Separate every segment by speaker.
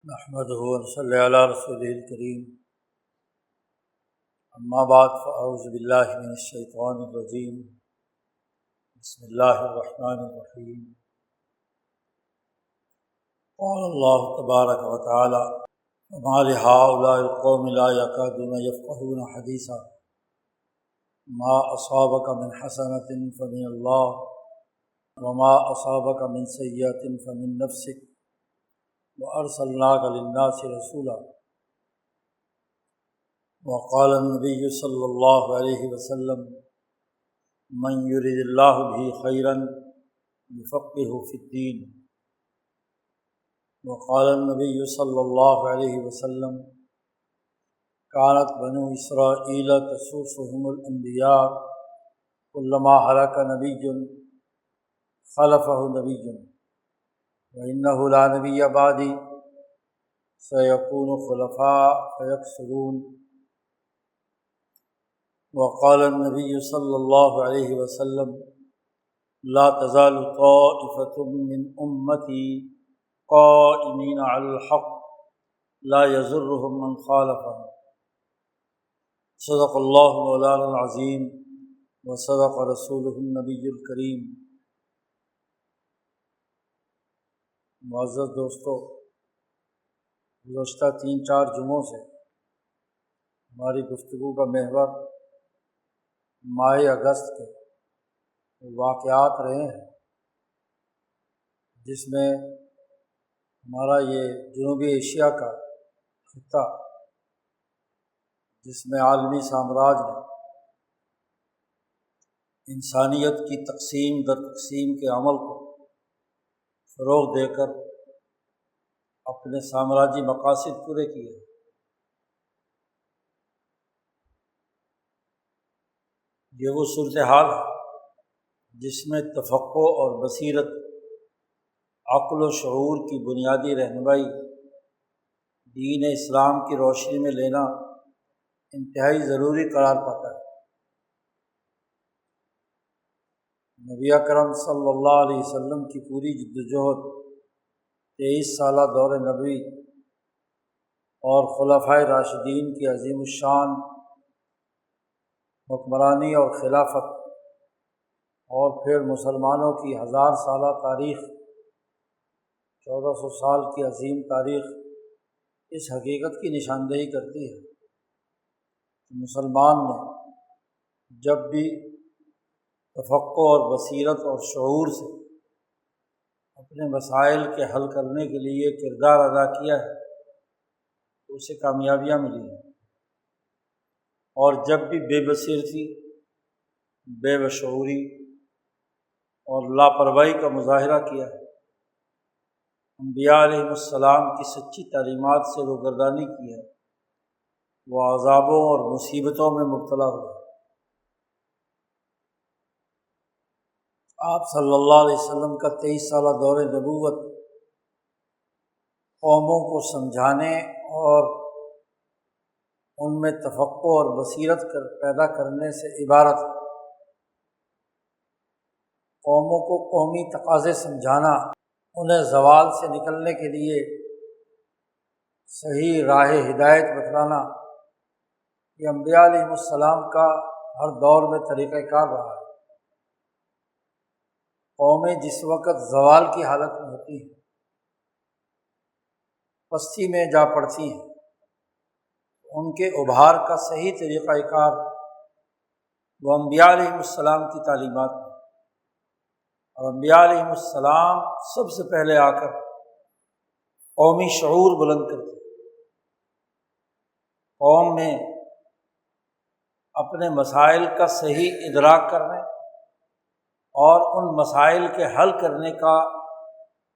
Speaker 1: نحمدہ ونصلی علی رسولہ الکریم، اما بعد فاعوذ باللہ من الشیطان الرجیم، بسم اللہ الرحمن الرحیم۔ قال اللہ تبارک و تعالی: وما لہؤلاء القوم لا یکادون یفقہون حدیثا ما اصابک من حسنۃ فمن اللہ وما اصابک من سیئۃ فمن نفسک وَأَرْسَلْنَاكَ لِلنَّاسِ رَسُولًا۔ وقال النبی صلی اللہ علیہ وسلم: من يرد اللہ به خیرا یفقہہ فی الدین۔ وقال النبی صلی اللہ علیہ وسلم: كانت بنو اسرائیل تسوسهم الانبیاء كلما هلك نبی خلفه نبی وإنه لا نبی بعدی سيكون خلفاء فيكثرون۔ وقال النبی صلی اللہ علیہ وسلم: لا تزال طائفة من امتی قائمین علی الحق لا يضرهم من خالفهم۔ صدق اللہ مولانا العظیم وصدق رسولہ النبی الکریم۔ معزز دوستو، گزشتہ 3-4 جمعوں سے ہماری گفتگو کا محور ماہ اگست کے واقعات رہے ہیں، جس میں ہمارا یہ جنوبی ایشیا کا خطہ، جس میں عالمی سامراج نے انسانیت کی تقسیم در تقسیم کے عمل کو فروغ دے کر اپنے سامراجی مقاصد پورے کیے۔ یہ وہ صورتحال ہے جس میں تفقع اور بصیرت، عقل و شعور کی بنیادی رہنمائی دین اسلام کی روشنی میں لینا انتہائی ضروری قرار پاتا ہے۔ نبی اکرم صلی اللہ علیہ وسلم کی پوری جدوجہد 23 سالہ دور نبوی اور خلفائے راشدین کی عظیم الشان حکمرانی اور خلافت، اور پھر مسلمانوں کی 1000 سالہ تاریخ، 1400 سال کی عظیم تاریخ، اس حقیقت کی نشاندہی کرتی ہے کہ مسلمان نے جب بھی تفقع اور بصیرت اور شعور سے اپنے مسائل کے حل کرنے کے لیے کردار ادا کیا ہے تو اسے کامیابیاں ملی ہیں، اور جب بھی بے بصیرتی، بے شعوری اور لاپرواہی کا مظاہرہ کیا ہے، انبیاء علیہ السلام کی سچی تعلیمات سے روگردانی کی ہے، وہ عذابوں اور مصیبتوں میں مبتلا ہوئے۔ آپ صلی اللہ علیہ وسلم کا 23 سالہ دور نبوت قوموں کو سمجھانے اور ان میں تفقع اور بصیرت پیدا کرنے سے عبارت ہے۔ قوموں کو قومی تقاضے سمجھانا، انہیں زوال سے نکلنے کے لیے صحیح راہ ہدایت بتلانا، یہ انبیاء علیہ السلام کا ہر دور میں طریقہ کار رہا ہے۔ قومیں جس وقت زوال کی حالت میں ہوتی ہیں، پستی میں جا پڑتی ہیں، ان کے ابھار کا صحیح طریقہ کار وہ انبیاء علیہ السلام کی تعلیمات ہیں، اور انبیاء علیہ السلام سب سے پہلے آ کر قومی شعور بلند کرتے ہیں، قوم میں اپنے مسائل کا صحیح ادراک کرنے اور ان مسائل کے حل کرنے کا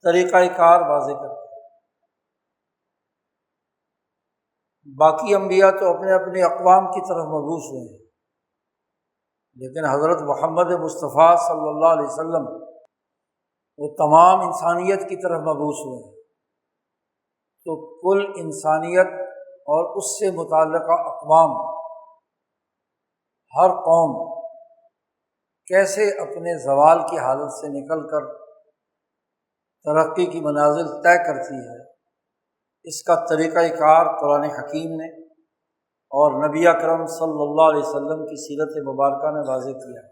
Speaker 1: طریقہ کار واضح کرتے ہیں۔ باقی انبیاء تو اپنے اپنے اقوام کی طرف مبعوث ہوئے ہیں، لیکن حضرت محمد مصطفیٰ صلی اللہ علیہ وسلم وہ تمام انسانیت کی طرف مبعوث ہوئے ہیں، تو کل انسانیت اور اس سے متعلقہ اقوام، ہر قوم کیسے اپنے زوال کی حالت سے نکل کر ترقی کی منازل طے کرتی ہے، اس کا طریقہ کار قرآن حکیم نے اور نبی اکرم صلی اللہ علیہ وسلم کی سیرت مبارکہ نے واضح کیا ہے۔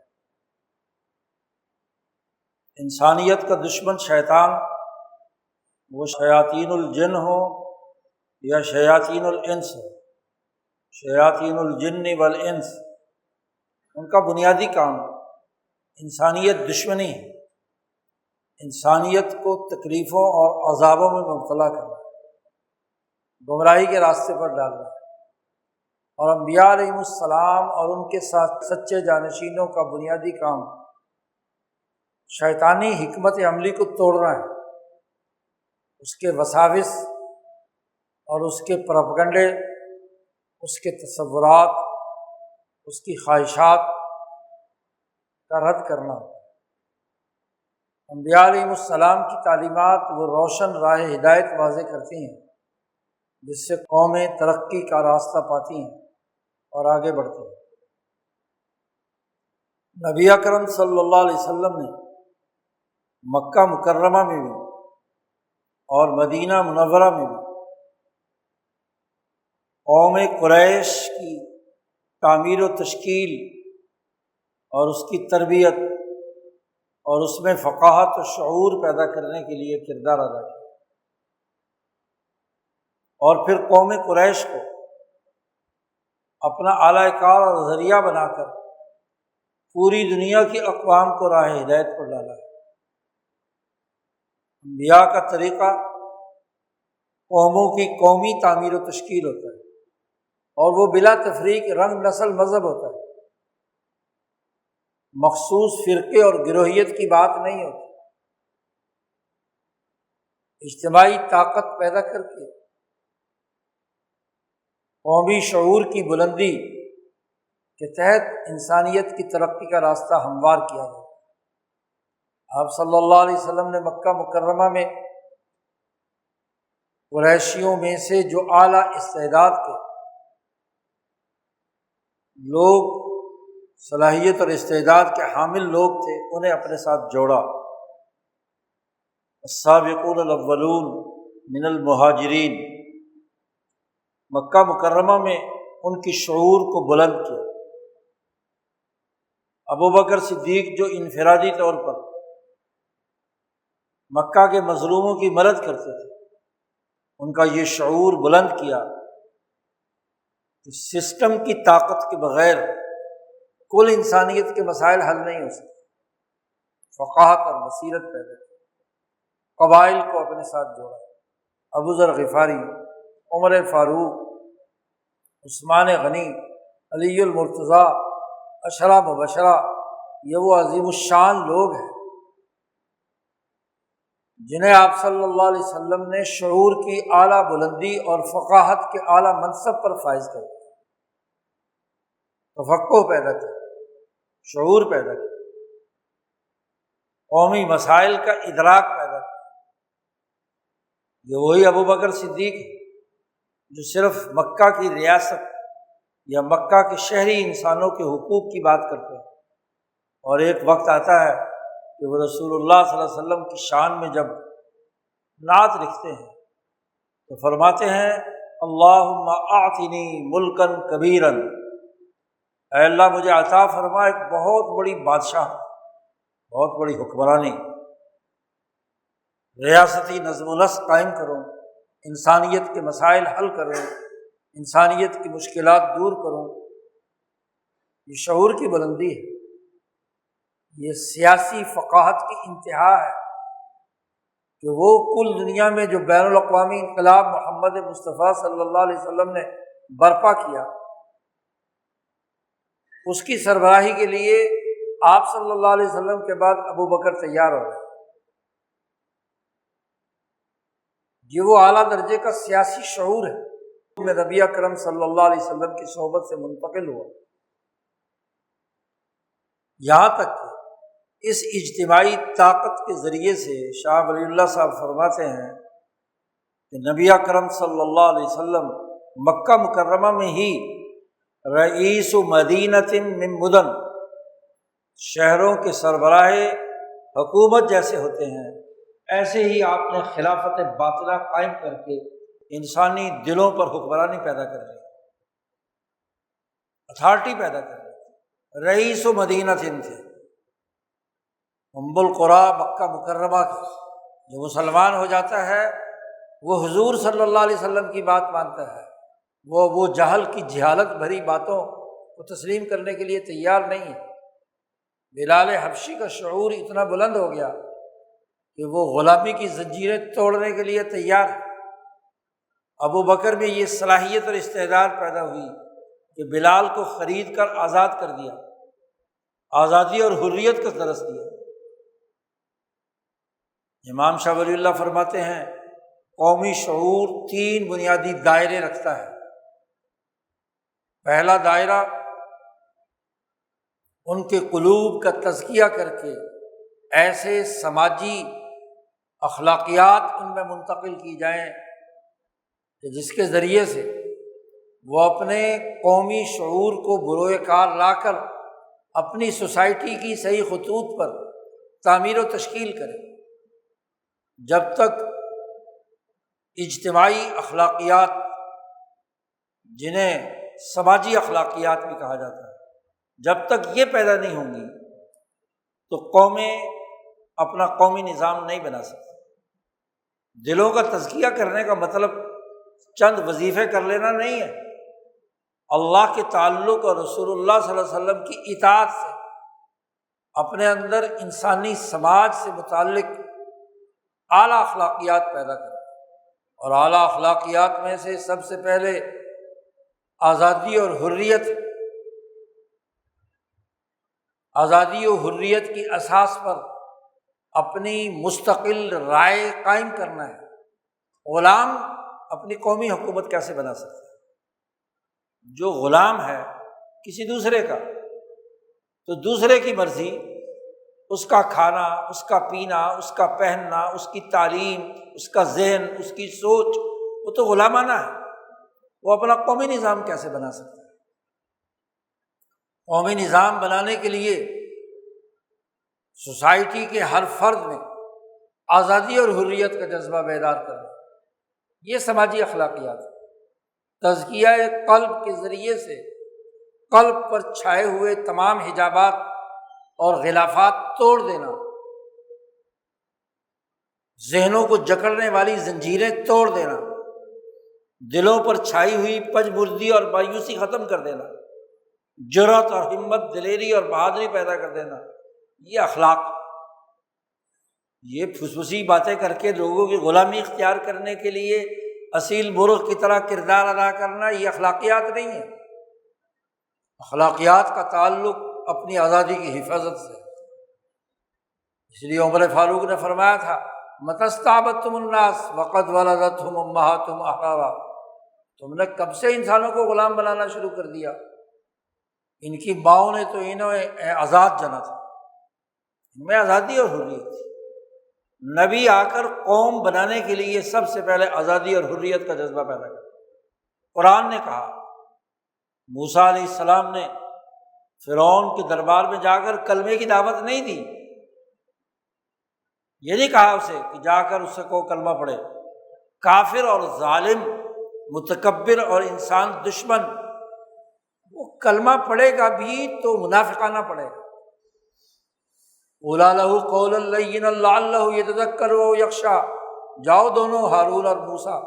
Speaker 1: انسانیت کا دشمن شیطان، وہ شیاطین الجن ہو یا شیاطین الانس ہو، شیاطین الجن والانس، ان کا بنیادی کام انسانیت دشمنی ہے، انسانیت کو تکلیفوں اور عذابوں میں مبتلا کرنا، گمراہی کے راستے پر ڈالنا ہے۔ اور انبیاء علیہم السلام اور ان کے ساتھ سچے جانشینوں کا بنیادی کام شیطانی حکمت عملی کو توڑنا ہے، اس کے وساوس اور اس کے پروپیگنڈے، اس کے تصورات، اس کی خواہشات کا رد کرنا۔ انبیاء علیہم السلام کی تعلیمات وہ روشن راہ ہدایت واضح کرتی ہیں جس سے قومیں ترقی کا راستہ پاتی ہیں اور آگے بڑھتی ہیں۔ نبی اکرم صلی اللہ علیہ وسلم نے مکہ مکرمہ میں بھی اور مدینہ منورہ میں بھی قوم قریش کی تعمیر و تشکیل اور اس کی تربیت اور اس میں فقاہت و شعور پیدا کرنے کے لیے کردار ادا کیا، اور پھر قوم قریش کو اپنا اعلیٰ کار اور ذریعہ بنا کر پوری دنیا کی اقوام کو راہ ہدایت پر ڈالا ہے۔ انبیاء کا طریقہ قوموں کی قومی تعمیر و تشکیل ہوتا ہے، اور وہ بلا تفریق رنگ، نسل، مذہب ہوتا ہے، مخصوص فرقے اور گروہیت کی بات نہیں ہوتی۔ اجتماعی طاقت پیدا کر کے قومی شعور کی بلندی کے تحت انسانیت کی ترقی کا راستہ ہموار کیا گیا۔ آپ صلی اللہ علیہ وسلم نے مکہ مکرمہ میں قریشیوں میں سے جو اعلیٰ استعداد کے لوگ، صلاحیت اور استعداد کے حامل لوگ تھے، انہیں اپنے ساتھ جوڑا۔ السابقون الاولون من المہاجرین، مکہ مکرمہ میں ان کی شعور کو بلند کیا۔ ابو بکر صدیق جو انفرادی طور پر مکہ کے مظلوموں کی مدد کرتے تھے، ان کا یہ شعور بلند کیا کہ سسٹم کی طاقت کے بغیر کل انسانیت کے مسائل حل نہیں ہو سکتے۔ فقاہت اور بصیرت پیدا کی، قبائل کو اپنے ساتھ جوڑا۔ ابو ذر غفاری، عمر فاروق، عثمان غنی، علی المرتضیٰ، عشرہ مبشرہ، یہ وہ عظیم الشان لوگ ہیں جنہیں آپ صلی اللہ علیہ وسلم نے شعور کی اعلیٰ بلندی اور فقاہت کے اعلیٰ منصب پر فائز کر دیا، تفقہ پیدا کیا، شعور پیدا کیا، قومی مسائل کا ادراک پیدا کیا۔ یہ وہی ابو بکر صدیق ہے جو صرف مکہ کی ریاست یا مکہ کے شہری انسانوں کے حقوق کی بات کرتے ہیں، اور ایک وقت آتا ہے کہ وہ رسول اللہ صلی اللہ علیہ وسلم کی شان میں جب نعت لکھتے ہیں تو فرماتے ہیں اللہم اعطنی ملکا کبیرا، اے اللہ مجھے عطا فرما ایک بہت بڑی بادشاہ، بہت بڑی حکمرانی، ریاستی نظم و نسق قائم کروں، انسانیت کے مسائل حل کروں، انسانیت کی مشکلات دور کروں۔ یہ شعور کی بلندی ہے، یہ سیاسی فقاہت کی انتہا ہے کہ وہ کل دنیا میں جو بین الاقوامی انقلاب محمد مصطفیٰ صلی اللہ علیہ وسلم نے برپا کیا، اس کی سربراہی کے لیے آپ صلی اللہ علیہ وسلم کے بعد ابو بکر تیار ہو گئے۔ یہ وہ اعلیٰ درجے کا سیاسی شعور ہے میں نبی اکرم صلی اللہ علیہ وسلم کی صحبت سے منتقل ہوا، یہاں تک کہ اس اجتماعی طاقت کے ذریعے سے شاہ ولی اللہ صاحب فرماتے ہیں کہ نبی اکرم صلی اللہ علیہ وسلم مکہ مکرمہ میں ہی رئیس مدینۃ من مدن، شہروں کے سربراہ حکومت جیسے ہوتے ہیں، ایسے ہی آپ نے خلافت باطلہ قائم کر کے انسانی دلوں پر حکمرانی پیدا کر رہی ہے، اتھارٹی پیدا کر رہی ہے۔ رئیس و مدینہ تھے، ام القریٰ مکہ مکرمہ کے، جو مسلمان ہو جاتا ہے وہ حضور صلی اللہ علیہ وسلم کی بات مانتا ہے، وہ جہل کی جہالت بھری باتوں کو تسلیم کرنے کے لیے تیار نہیں ہے۔ بلال حبشی کا شعور اتنا بلند ہو گیا کہ وہ غلامی کی زنجیریں توڑنے کے لیے تیار ہے۔ ابو بکر میں یہ صلاحیت اور استعداد پیدا ہوئی کہ بلال کو خرید کر آزاد کر دیا، آزادی اور حریت کا درس دیا۔ امام شاہ ولی اللہ فرماتے ہیں قومی شعور 3 بنیادی دائرے رکھتا ہے۔ پہلا دائرہ ان کے قلوب کا تزکیہ کر کے ایسے سماجی اخلاقیات ان میں منتقل کی جائیں کہ جس کے ذریعے سے وہ اپنے قومی شعور کو بروئے کار لا کر اپنی سوسائٹی کی صحیح خطوط پر تعمیر و تشکیل کرے۔ جب تک اجتماعی اخلاقیات، جنہیں سماجی اخلاقیات بھی کہا جاتا ہے، جب تک یہ پیدا نہیں ہوں گی تو قومیں اپنا قومی نظام نہیں بنا سکتی۔ دلوں کا تزکیہ کرنے کا مطلب چند وظیفے کر لینا نہیں ہے، اللہ کے تعلق اور رسول اللہ صلی اللہ علیہ وسلم کی اطاعت سے اپنے اندر انسانی سماج سے متعلق اعلیٰ اخلاقیات پیدا کرنا۔ اور اعلیٰ اخلاقیات میں سے سب سے پہلے آزادی اور حریت، آزادی و حریت کی اساس پر اپنی مستقل رائے قائم کرنا ہے۔ غلام اپنی قومی حکومت کیسے بنا سکتا ہے؟ جو غلام ہے کسی دوسرے کا، تو دوسرے کی مرضی، اس کا کھانا، اس کا پینا، اس کا پہننا، اس کی تعلیم، اس کا ذہن، اس کی سوچ، وہ تو غلامانہ ہے۔ وہ اپنا قومی نظام کیسے بنا سکتا ہے؟ قومی نظام بنانے کے لیے سوسائٹی کے ہر فرد میں آزادی اور حریت کا جذبہ بیدار کرنا، یہ سماجی اخلاقیات ہے۔ تزکیہ قلب کے ذریعے سے قلب پر چھائے ہوئے تمام حجابات اور غلافات توڑ دینا، ذہنوں کو جکڑنے والی زنجیریں توڑ دینا، دلوں پر چھائی ہوئی پجبردی اور مایوسی ختم کر دینا، جرأت اور ہمت، دلیری اور بہادری پیدا کر دینا، یہ اخلاق۔ یہ پھسپھسی باتیں کر کے لوگوں کی غلامی اختیار کرنے کے لیے اصیل مرغ کی طرح کردار ادا کرنا، یہ اخلاقیات نہیں ہے۔ اخلاقیات کا تعلق اپنی آزادی کی حفاظت سے۔ اس لیے عمر فاروق نے فرمایا تھا متی استعبدتم الناس وقد ولدتهم امہاتهم احرارا، تم نے کب سے انسانوں کو غلام بنانا شروع کر دیا؟ ان کی ماؤں نے تو انہیں آزاد جنا تھا، ان میں آزادی اور حریت تھی۔ نبی آ کر قوم بنانے کے لیے سب سے پہلے آزادی اور حریت کا جذبہ پیدا کیا۔ قرآن نے کہا، موسیٰ علیہ السلام نے فرعون کے دربار میں جا کر کلمے کی دعوت نہیں دی، یہ نہیں کہا اسے کہ جا کر اس سے کو کلمہ پڑھے۔ کافر اور ظالم، متکبر اور انسان دشمن، وہ کلمہ پڑھے گا بھی تو منافقانہ پڑھے گا۔ قولا لہ قولا لینا لعلہ یتذکر او یخشی، جاؤ دونوں ہارون اور موسیٰ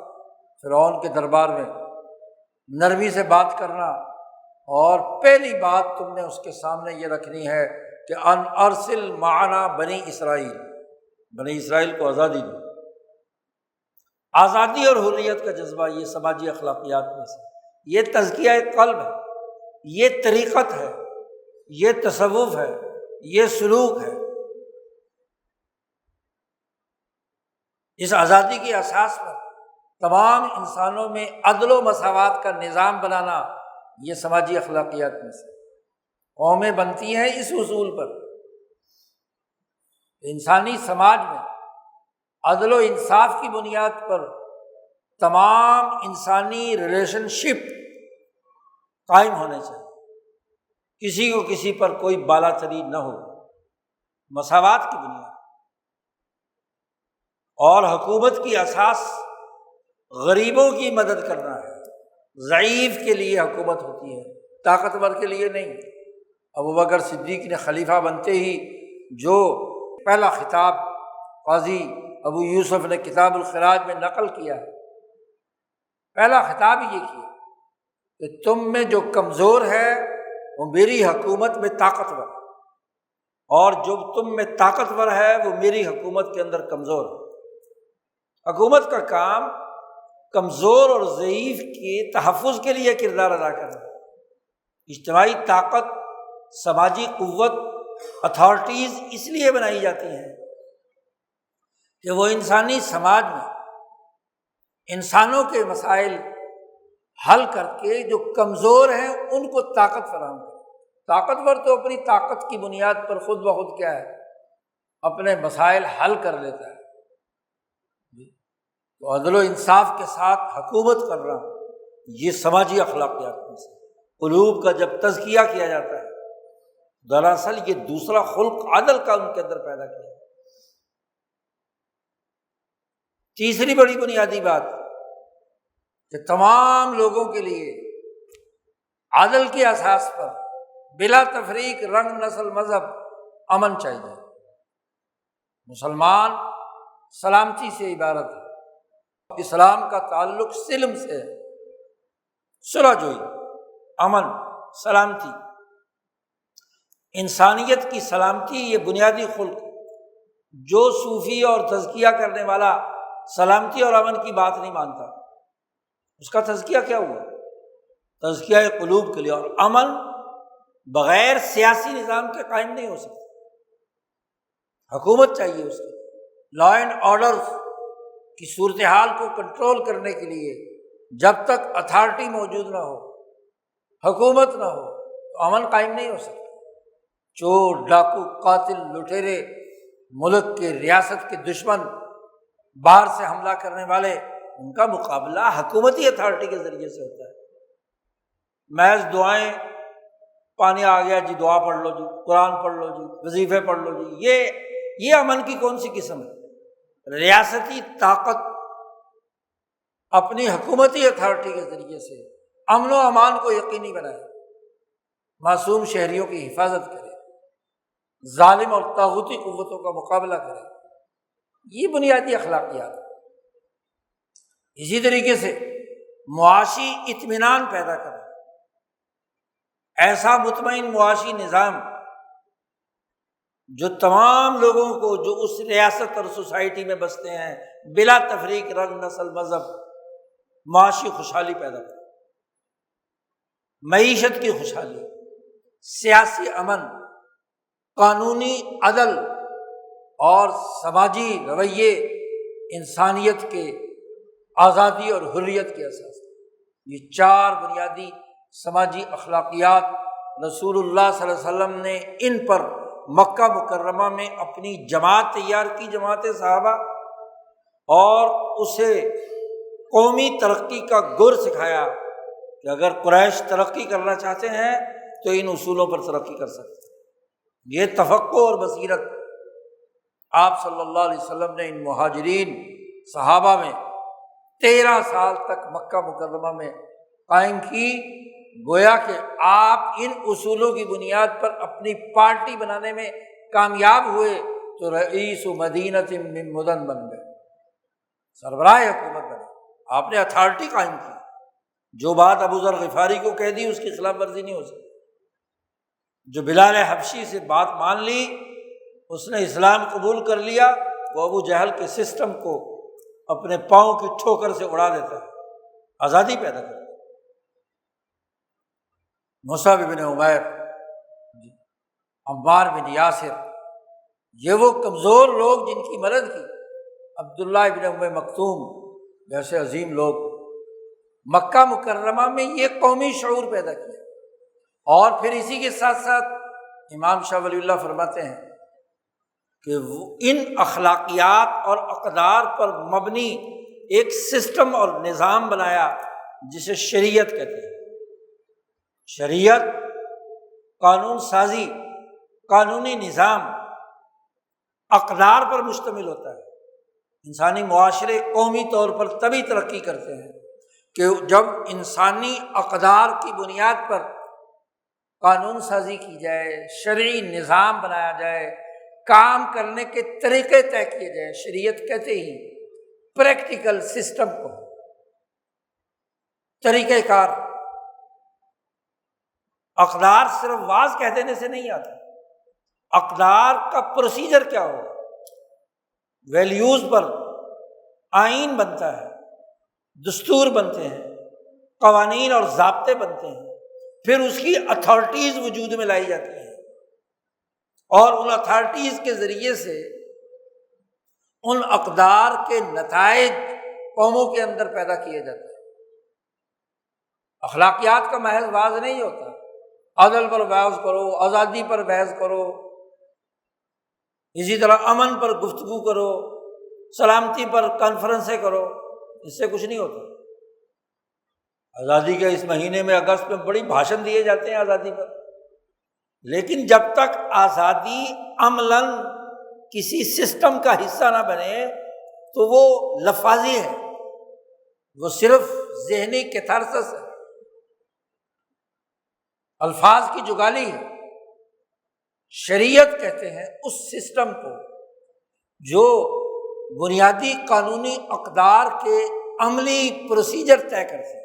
Speaker 1: فرعون کے دربار میں، نرمی سے بات کرنا، اور پہلی بات تم نے اس کے سامنے یہ رکھنی ہے کہ ان ارسل معنا بنی اسرائیل، بنی اسرائیل کو آزادی دو۔ آزادی اور حریت کا جذبہ یہ سماجی اخلاقیات میں سے، یہ تزکیہ قلب ہے، یہ طریقت ہے، یہ تصوف ہے، یہ سلوک ہے۔ اس آزادی کی اساس پر تمام انسانوں میں عدل و مساوات کا نظام بنانا، یہ سماجی اخلاقیات میں سے۔ قومیں بنتی ہیں اس اصول پر، انسانی سماج میں عدل و انصاف کی بنیاد پر تمام انسانی ریلیشن شپ قائم ہونے چاہیے، کسی کو کسی پر کوئی بالا تری نہ ہو، مساوات کی بنیاد۔ اور حکومت کی اساس غریبوں کی مدد کرنا ہے۔ ضعیف کے لیے حکومت ہوتی ہے، طاقتور کے لیے نہیں۔ ابوبکر صدیق نے خلیفہ بنتے ہی جو پہلا خطاب قاضی ابو یوسف نے کتاب الخراج میں نقل کیا ہے، پہلا خطاب یہ کیا کہ تم میں جو کمزور ہے وہ میری حکومت میں طاقتور ہے، اور جو تم میں طاقتور ہے وہ میری حکومت کے اندر کمزور ہے۔ حکومت کا کام کمزور اور ضعیف کے تحفظ کے لیے کردار ادا کرنا۔ اجتماعی طاقت، سماجی قوت، اتھارٹیز اس لیے بنائی جاتی ہیں کہ وہ انسانی سماج میں انسانوں کے مسائل حل کر کے جو کمزور ہیں ان کو طاقت فراہم کرے۔ طاقتور تو اپنی طاقت کی بنیاد پر خود بخود کیا ہے، اپنے مسائل حل کر لیتا ہے۔ تو عدل و انصاف کے ساتھ حکومت کر رہا ہوں، یہ سماجی اخلاقیات میں سے قلوب کا جب تزکیہ کیا جاتا ہے، دراصل یہ دوسرا خلق عدل کا ان کے اندر پیدا کیا۔ تیسری بڑی بنیادی بات کہ تمام لوگوں کے لیے عدل کے اساس پر بلا تفریق رنگ، نسل، مذہب، امن چاہیے۔ مسلمان سلامتی سے عبارت ہے، اسلام کا تعلق سلم سے ہے، صلح جوئی، امن، سلامتی، انسانیت کی سلامتی، یہ بنیادی خلق۔ جو صوفی اور تزکیہ کرنے والا سلامتی اور امن کی بات نہیں مانتا، اس کا تزکیہ کیا ہوا؟ تزکیہ قلوب کے لیے۔ اور امن بغیر سیاسی نظام کے قائم نہیں ہو سکتا، حکومت چاہیے اس کی۔ لا اینڈ آرڈر کی صورتحال کو کنٹرول کرنے کے لیے جب تک اتھارٹی موجود نہ ہو، حکومت نہ ہو، تو امن قائم نہیں ہو سکتا۔ چور، ڈاکو، قاتل، لٹیرے، ملک کے ریاست کے دشمن، باہر سے حملہ کرنے والے، ان کا مقابلہ حکومتی اتھارٹی کے ذریعے سے ہوتا ہے۔ محض دعائیں، پانی آ گیا جی دعا پڑھ لو جی، قرآن پڑھ لو جی، وظیفے پڑھ لو جی، یہ امن کی کون سی قسم ہے؟ ریاستی طاقت اپنی حکومتی اتھارٹی کے ذریعے سے امن و امان کو یقینی بنائے، معصوم شہریوں کی حفاظت کرے، ظالم اور طاغوتی قوتوں کا مقابلہ کرے، یہ بنیادی اخلاقیات۔ اسی طریقے سے معاشی اطمینان پیدا کرنا، ایسا مطمئن معاشی نظام جو تمام لوگوں کو جو اس ریاست اور سوسائٹی میں بستے ہیں بلا تفریق رنگ، نسل، مذہب، معاشی خوشحالی پیدا کرے، معیشت کی خوشحالی، سیاسی امن، قانونی عدل اور سماجی رویے انسانیت کے آزادی اور حریت کے اساس۔ یہ چار بنیادی سماجی اخلاقیات رسول اللہ صلی اللہ علیہ وسلم نے ان پر مکہ مکرمہ میں اپنی جماعت تیار کی، جماعت صحابہ، اور اسے قومی ترقی کا گر سکھایا کہ اگر قریش ترقی کرنا چاہتے ہیں تو ان اصولوں پر ترقی کر سکتے ہیں۔ یہ تفقہ اور بصیرت آپ صلی اللہ علیہ وسلم نے ان مہاجرین صحابہ میں 13 سال تک مکہ مکرمہ میں قائم کی۔ گویا کہ آپ ان اصولوں کی بنیاد پر اپنی پارٹی بنانے میں کامیاب ہوئے تو رئیس مدینۃ من مدن بن گئے، سربراہ حکومت بنے۔ آپ نے اتھارٹی قائم کی، جو بات ابو ذر غفاری کو کہہ دی اس کی خلاف ورزی نہیں ہو سکتی۔ جو بلال حبشی سے بات مان لی، اس نے اسلام قبول کر لیا، وہ ابو جہل کے سسٹم کو اپنے پاؤں کی ٹھوکر سے اڑا دیتا ہے، آزادی پیدا کرتا ہے۔ مصعب بن عمیر، عمار بن یاسر، یہ وہ کمزور لوگ جن کی مدد کی، عبداللہ بن ام مکتوم جیسے عظیم لوگ، مکہ مکرمہ میں یہ قومی شعور پیدا کیا۔ اور پھر اسی کے ساتھ ساتھ امام شاہ ولی اللہ فرماتے ہیں کہ ان اخلاقیات اور اقدار پر مبنی ایک سسٹم اور نظام بنایا جسے شریعت کہتے ہیں۔ شریعت قانون سازی، قانونی نظام اقدار پر مشتمل ہوتا ہے، انسانی معاشرے قومی طور پر تبھی ترقی کرتے ہیں کہ جب انسانی اقدار کی بنیاد پر قانون سازی کی جائے، شرعی نظام بنایا جائے، کام کرنے کے طریقے طے کیے جائیں۔ شریعت کہتے ہی پریکٹیکل سسٹم کو، طریقہ کار۔ اقدار صرف واز کہہ دینے سے نہیں آتا، اقدار کا پروسیجر کیا ہو، ویلیوز پر آئین بنتا ہے، دستور بنتے ہیں، قوانین اور ضابطے بنتے ہیں، پھر اس کی اتھارٹیز وجود میں لائی جاتی ہیں، اور ان اتھارٹیز کے ذریعے سے ان اقدار کے نتائج قوموں کے اندر پیدا کیے جاتے ہیں۔ اخلاقیات کا محض واز نہیں ہوتا، عدل پر بحث کرو، آزادی پر بحث کرو، اسی طرح امن پر گفتگو کرو، سلامتی پر کانفرنسیں کرو، اس سے کچھ نہیں ہوتا۔ آزادی کے اس مہینے میں اگست میں بڑی بھاشن دیے جاتے ہیں آزادی پر، لیکن جب تک آزادی عملاً کسی سسٹم کا حصہ نہ بنے تو وہ لفاظی ہے، وہ صرف ذہنی کیتھارسس ہے، الفاظ کی جگالی ہے۔ شریعت کہتے ہیں اس سسٹم کو جو بنیادی قانونی اقدار کے عملی پروسیجر طے کرتے ہیں۔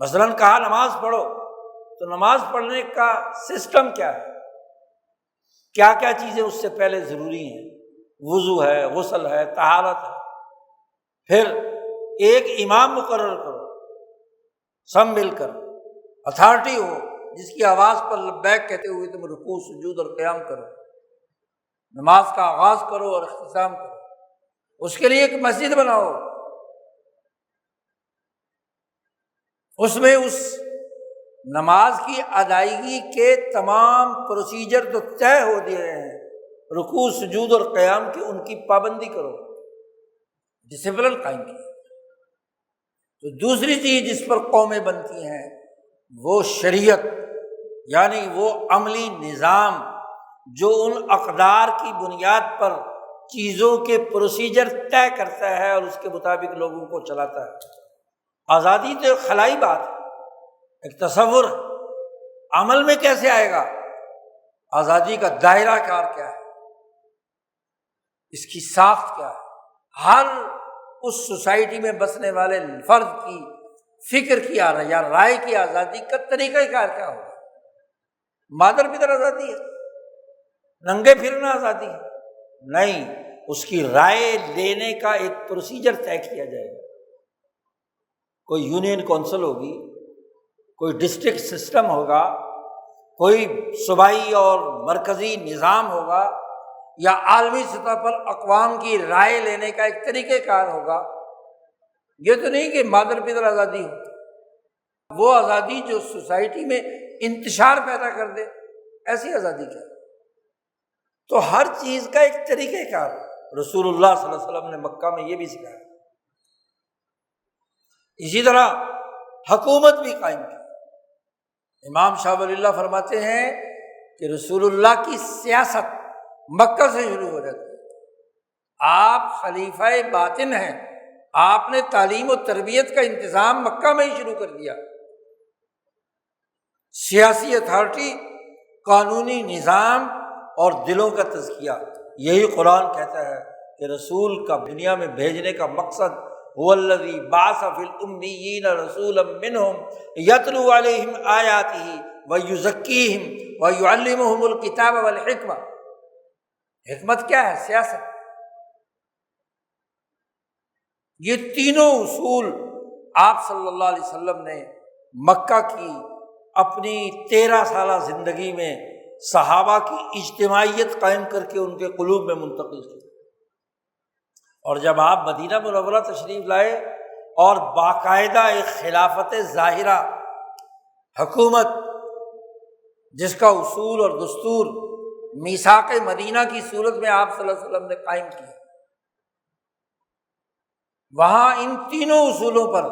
Speaker 1: مثلاً کہا نماز پڑھو، تو نماز پڑھنے کا سسٹم کیا ہے، کیا کیا چیزیں اس سے پہلے ضروری ہیں، وضو ہے، غسل ہے، طہارت ہے، پھر ایک امام مقرر کرو، سب مل کر اتھارٹی ہو جس کی آواز پر لبیک کہتے ہوئے تم رکوع سجود اور قیام کرو، نماز کا آغاز کرو اور اختتام کرو، اس کے لیے ایک مسجد بناؤ، اس میں اس نماز کی ادائیگی کے تمام پروسیجر تو طے ہو دیے ہیں، رکوع سجود اور قیام کی ان کی پابندی کرو، ڈسپلن قائم کی۔ تو دوسری چیز جس پر قومیں بنتی ہیں وہ شریعت، یعنی وہ عملی نظام جو ان اقدار کی بنیاد پر چیزوں کے پروسیجر طے کرتا ہے اور اس کے مطابق لوگوں کو چلاتا ہے۔ آزادی تو ایک خلائی بات ہے، ایک تصور، عمل میں کیسے آئے گا، آزادی کا دائرہ کار کیا ہے، اس کی ساخت کیا ہے، ہر اس سوسائٹی میں بسنے والے فرد کی فکر کی یا رائے کی آزادی کا طریقہ کار کیا ہوگا۔ مادر پدر آزادی ہے، ننگے پھرنا آزادی ہے نہیں، اس کی رائے لینے کا ایک پروسیجر طے کیا جائے گا۔ کوئی یونین کونسل ہوگی، کوئی ڈسٹرکٹ سسٹم ہوگا، کوئی صوبائی اور مرکزی نظام ہوگا، یا عالمی سطح پر اقوام کی رائے لینے کا ایک طریقہ کار ہوگا۔ یہ تو نہیں کہ مادر پدر آزادی ہو، وہ آزادی جو سوسائٹی میں انتشار پیدا کر دے، ایسی آزادی کیا؟ تو ہر چیز کا ایک طریقہ کار، رسول اللہ صلی اللہ علیہ وسلم نے مکہ میں یہ بھی سکھایا۔ اسی طرح حکومت بھی قائم کی۔ امام شاہ ولی اللہ فرماتے ہیں کہ رسول اللہ کی سیاست مکہ سے شروع ہو جاتی ہے۔ آپ خلیفہ باطن ہیں، آپ نے تعلیم و تربیت کا انتظام مکہ میں ہی شروع کر دیا۔ سیاسی اتھارٹی، قانونی نظام اور دلوں کا تزکیہ، یہی قرآن کہتا ہے کہ رسول کا دنیا میں بھیجنے کا مقصد هو الذی بعث فی الامیین رسولا منہم یتلو علیہم آیاتہ ویزکیہم ویعلمہم الکتاب والحکمہ۔ حکمت کیا ہے؟ سیاست۔ یہ تینوں اصول آپ صلی اللہ علیہ وسلم نے مکہ کی اپنی 13 سالہ زندگی میں صحابہ کی اجتماعیت قائم کر کے ان کے قلوب میں منتقل کی۔ اور جب آپ مدینہ منورہ تشریف لائے اور باقاعدہ ایک خلافت ظاہرہ حکومت جس کا اصول اور دستور میثاق مدینہ کی صورت میں آپ صلی اللہ علیہ وسلم نے قائم کیا، وہاں ان تینوں اصولوں پر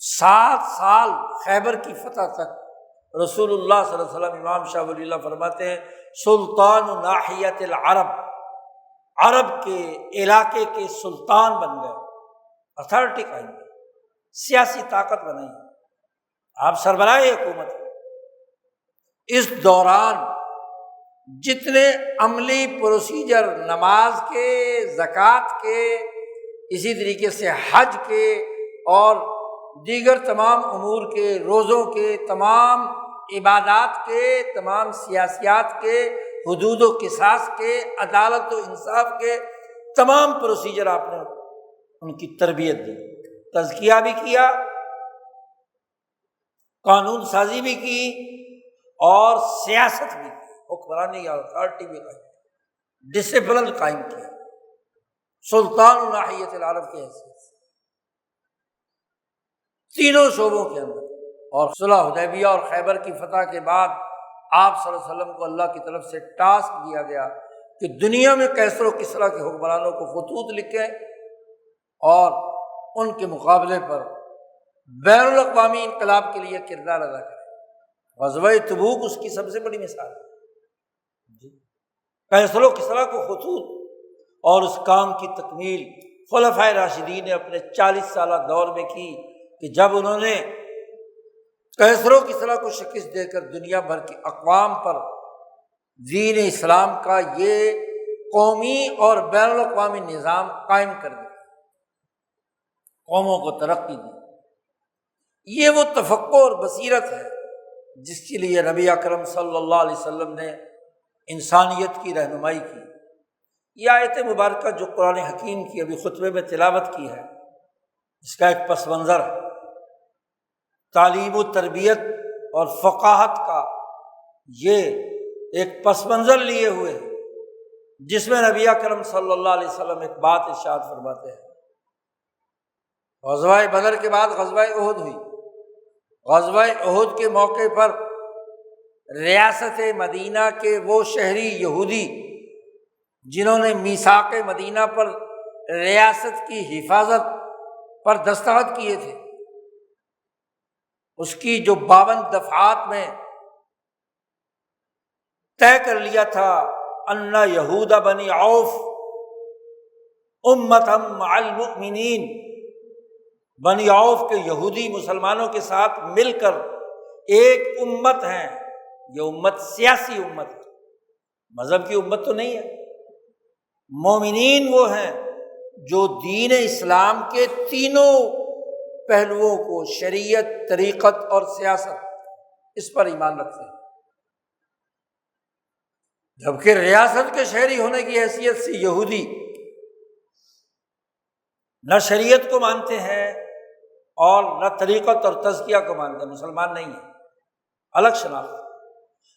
Speaker 1: 7 سال خیبر کی فتح تک رسول اللہ صلی اللہ علیہ وسلم، امام شاہ ولی اللہ فرماتے ہیں، سلطان ناحیت العرب، عرب کے علاقے کے سلطان بن گئے، اتھارٹی قائم کی، سیاسی طاقت بنائی، آپ سربراہ حکومت ہیں۔ اس دوران جتنے عملی پروسیجر نماز کے، زکوٰۃ کے، اسی طریقے سے حج کے اور دیگر تمام امور کے، روزوں کے، تمام عبادات کے، تمام سیاسیات کے، حدود و قصاص کے، عدالت و انصاف کے تمام پروسیجر آپ نے ان کی تربیت دی، تزکیہ بھی کیا، قانون سازی بھی کی اور سیاست بھی کی، حکمرانی اور اتھارٹی بھی قائم کی، ڈسپلن قائم کیا، سلطان ناحیت العرب کی حیثیت سے تینوں شعبوں کے اندر۔ اور صلح حدیبیہ اور خیبر کی فتح کے بعد آپ صلی اللہ علیہ وسلم کو اللہ کی طرف سے ٹاسک دیا گیا کہ دنیا میں کیسر و کسریٰ کے حکمرانوں کو خطوط لکھیں اور ان کے مقابلے پر بین الاقوامی انقلاب کے لیے کردار ادا کریں۔ غزوہ تبوک اس کی سب سے بڑی مثال ہے۔ کیسر و کسریٰ کو خطوط اور اس کام کی تکمیل خلفائے راشدین نے اپنے 40 سالہ دور میں کی کہ جب انہوں نے کیسر و کسریٰ کو شکست دے کر دنیا بھر کی اقوام پر دین اسلام کا یہ قومی اور بین الاقوامی نظام قائم کر دیا، قوموں کو ترقی دی۔ یہ وہ تفقع اور بصیرت ہے جس کے لیے نبی اکرم صلی اللہ علیہ وسلم نے انسانیت کی رہنمائی کی۔ یہ آیت مبارکہ جو قرآن حکیم کی ابھی خطبے میں تلاوت کی ہے، اس کا ایک پس منظر ہے، تعلیم و تربیت اور فقاہت کا یہ ایک پس منظر لیے ہوئے ہے، جس میں نبی اکرم صلی اللہ علیہ وسلم ایک بات ارشاد فرماتے ہیں۔ غزوہ بدر کے بعد غزوہ احد ہوئی۔ غزوہ احد کے موقع پر ریاست مدینہ کے وہ شہری یہودی جنہوں نے میثاق مدینہ پر ریاست کی حفاظت پر دستخط کیے تھے، اس کی جو 52 دفعات میں طے کر لیا تھا ان یہود بنی عوف امتہم مع المؤمنین، بنی عوف کے یہودی مسلمانوں کے ساتھ مل کر ایک امت ہیں۔ یہ امت سیاسی امت ہے، مذہب کی امت تو نہیں ہے۔ مومنین وہ ہیں جو دین اسلام کے تینوں پہلوؤں کو، شریعت، طریقت اور سیاست، اس پر ایمان رکھتے ہیں، جبکہ ریاست کے شہری ہونے کی حیثیت سے یہودی نہ شریعت کو مانتے ہیں اور نہ طریقت اور تزکیہ کو مانتے ہیں، مسلمان نہیں ہیں، الگ شناخت،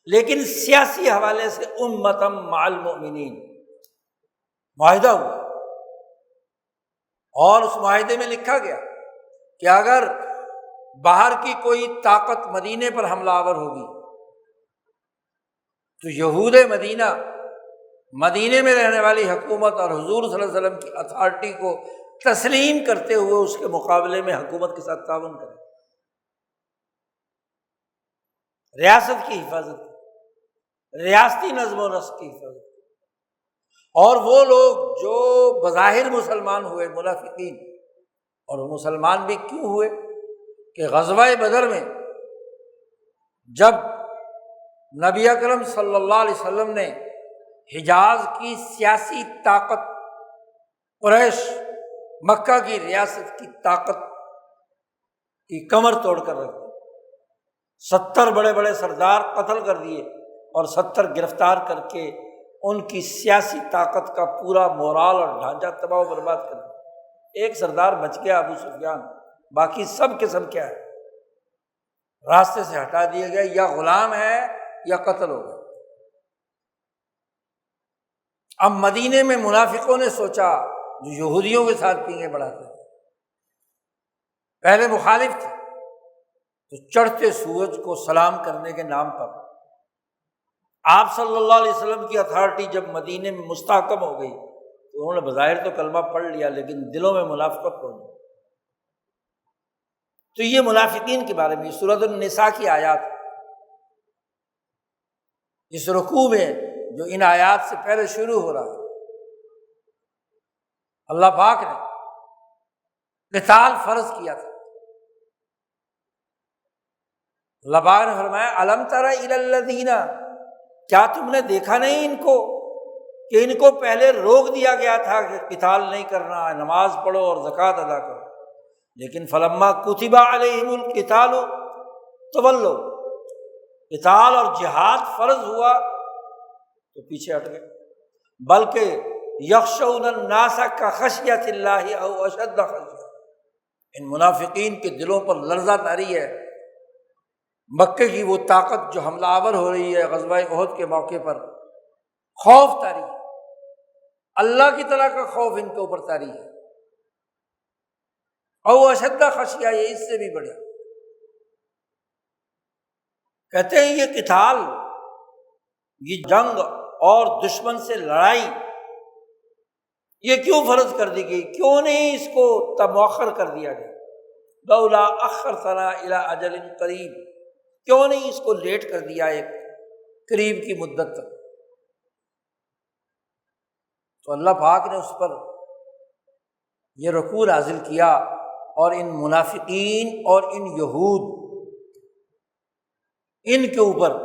Speaker 1: لیکن سیاسی حوالے سے امتم مع المؤمنین معاہدہ ہوا، اور اس معاہدے میں لکھا گیا کہ اگر باہر کی کوئی طاقت مدینے پر حملہ آور ہوگی تو یہود مدینہ، مدینے میں رہنے والی حکومت اور حضور صلی اللہ علیہ وسلم کی اتھارٹی کو تسلیم کرتے ہوئے اس کے مقابلے میں حکومت کے ساتھ تعاون کریں، ریاست کی حفاظت، ریاستی نظم و نسق کی حفاظت۔ اور وہ لوگ جو بظاہر مسلمان ہوئے، منافقین، اور وہ مسلمان بھی کیوں ہوئے کہ غزوہ بدر میں جب نبی اکرم صلی اللہ علیہ وسلم نے حجاز کی سیاسی طاقت، قریش مکہ کی ریاست کی طاقت کی کمر توڑ کر رکھ دی، 70 بڑے بڑے سردار قتل کر دیے اور 70 گرفتار کر کے ان کی سیاسی طاقت کا پورا مورال اور ڈھانچہ تباہ و برباد کر دیا۔ ایک سردار بچ گیا، ابو سفیان، باقی سب کے سب کیا ہے، راستے سے ہٹا دیے گئے، یا غلام ہے یا قتل ہو گئے۔ اب مدینے میں منافقوں نے سوچا، جو یہودیوں کے ساتھ پینگے بڑھاتے تھے، پہلے مخالف تھے، تو چڑھتے سورج کو سلام کرنے کے نام پر آپ صلی اللہ علیہ وسلم کی اتھارٹی جب مدینے میں مستحکم ہو گئی تو انہوں نے بظاہر تو کلمہ پڑھ لیا لیکن دلوں میں منافقت ہو گئی۔ تو یہ منافقین کے بارے میں سورۃ النساء کی آیات، اس رکوع میں جو ان آیات سے پہلے شروع ہو رہا ہے، اللہ پاک نے قتال فرض کیا تھا۔ اللہ پاک نے فرمایا الم تر الی الذین، کیا تم نے دیکھا نہیں ان کو کہ ان کو پہلے روک دیا گیا تھا کہ قتال نہیں کرنا، نماز پڑھو اور زکوٰۃ ادا کرو، لیکن فلما کتب علیہم القتال تولوا، قتال اور جہاد فرض ہوا تو پیچھے ہٹ گئے، بلکہ یخشون الناس کخشیۃ اللہ او اشد خشیہ، ان منافقین کے دلوں پر لرزہ طاری ہے مکے کی وہ طاقت جو حملہ آور ہو رہی ہے غزوہ احد کے موقع پر، خوف طاری ہے، اللہ کی طرح کا خوف ان کے اوپر طاری ہے، او اشد خشیہ، یہ اس سے بھی بڑھیا۔ کہتے ہیں یہ قتال، یہ جنگ اور دشمن سے لڑائی یہ کیوں فرض کر دی گئی، کیوں نہیں اس کو مؤخر کر دیا گیا، لولا اخرتنا الی اجل قریب، کیوں نہیں اس کو لیٹ کر دیا ایک قریب کی مدت تک۔ تو اللہ پاک نے اس پر یہ رکوع نازل کیا اور ان منافقین اور ان یہود ان کے اوپر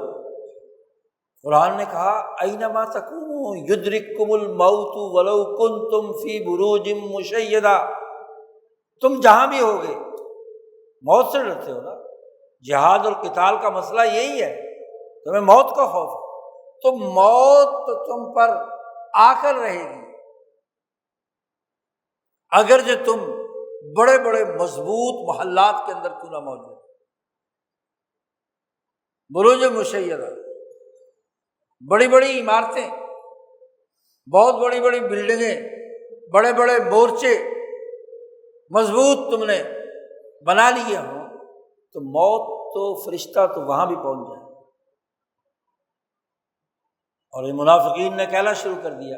Speaker 1: قرآن نے کہا اینما تکونوا یدرککم الموت ولو کنتم فی بروج مشیدہ، تم جہاں بھی ہوگے موت سے ڈرتے ہو نا، جہاد اور قتال کا مسئلہ یہی ہے، تمہیں موت کا خوف ہے تو موت تو تم پر آ کر رہے گی، اگر جو تم بڑے بڑے مضبوط محلات کے اندر کیوں نہ موجود، بروج مشیدہ، بڑی بڑی عمارتیں، بہت بڑی بڑی بلڈنگیں، بڑے بڑے مورچے مضبوط تم نے بنا لیے ہوں تو موت تو فرشتہ تو وہاں بھی پہنچ جائے۔ اور یہ منافقین نے کہنا شروع کر دیا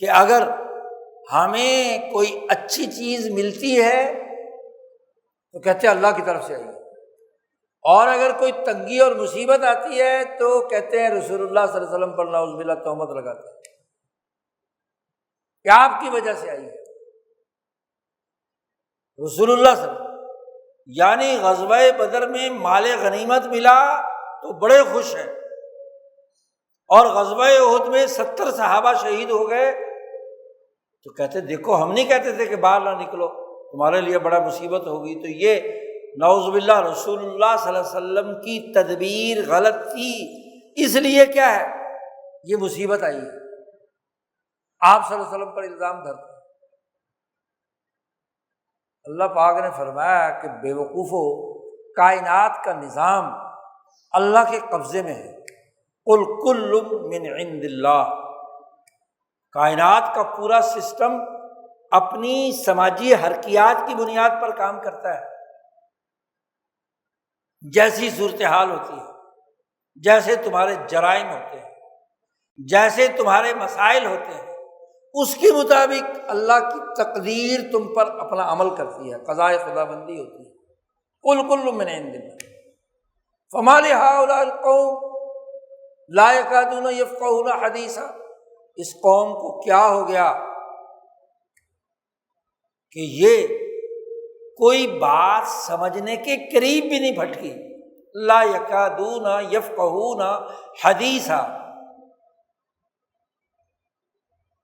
Speaker 1: کہ اگر ہمیں کوئی اچھی چیز ملتی ہے تو کہتے ہیں اللہ کی طرف سے آئی ہے، اور اگر کوئی تنگی اور مصیبت آتی ہے تو کہتے ہیں رسول اللہ صلی اللہ علیہ وسلم پر نعوذ باللہ تہمت لگاتے ہیں کہ آپ کی وجہ سے آئی ہے۔ رسول اللہ صلی اللہ علیہ وسلم یعنی غزوہ بدر میں مال غنیمت ملا تو بڑے خوش ہیں، اور غزوہ احد میں 70 صحابہ شہید ہو گئے تو کہتے دیکھو ہم نہیں کہتے تھے کہ باہر نہ نکلو تمہارے لیے بڑا مصیبت ہوگی، تو یہ نعوذ باللہ رسول اللہ صلی اللہ علیہ وسلم کی تدبیر غلط تھی، اس لیے کیا ہے یہ مصیبت آئی ہے، آپ صلی اللہ علیہ وسلم پر الزام دھرتے ہیں۔ اللہ پاک نے فرمایا کہ بے وقوفو، کائنات کا نظام اللہ کے قبضے میں ہے، قل کل من عند اللہ، کائنات کا پورا سسٹم اپنی سماجی حرکیات کی بنیاد پر کام کرتا ہے، جیسی صورتحال ہوتی ہے، جیسے تمہارے جرائم ہوتے ہیں، جیسے تمہارے مسائل ہوتے ہیں، اس کے مطابق اللہ کی تقدیر تم پر اپنا عمل کرتی ہے، قضاء خدا بندی ہوتی ہے۔ قل کل من عند اللہ فما لہؤلاء القوم لا یکادون یفقہون حدیثا، اس قوم کو کیا ہو گیا کہ یہ کوئی بات سمجھنے کے قریب بھی نہیں پھٹکی، لا یکادون یفقہون حدیثا،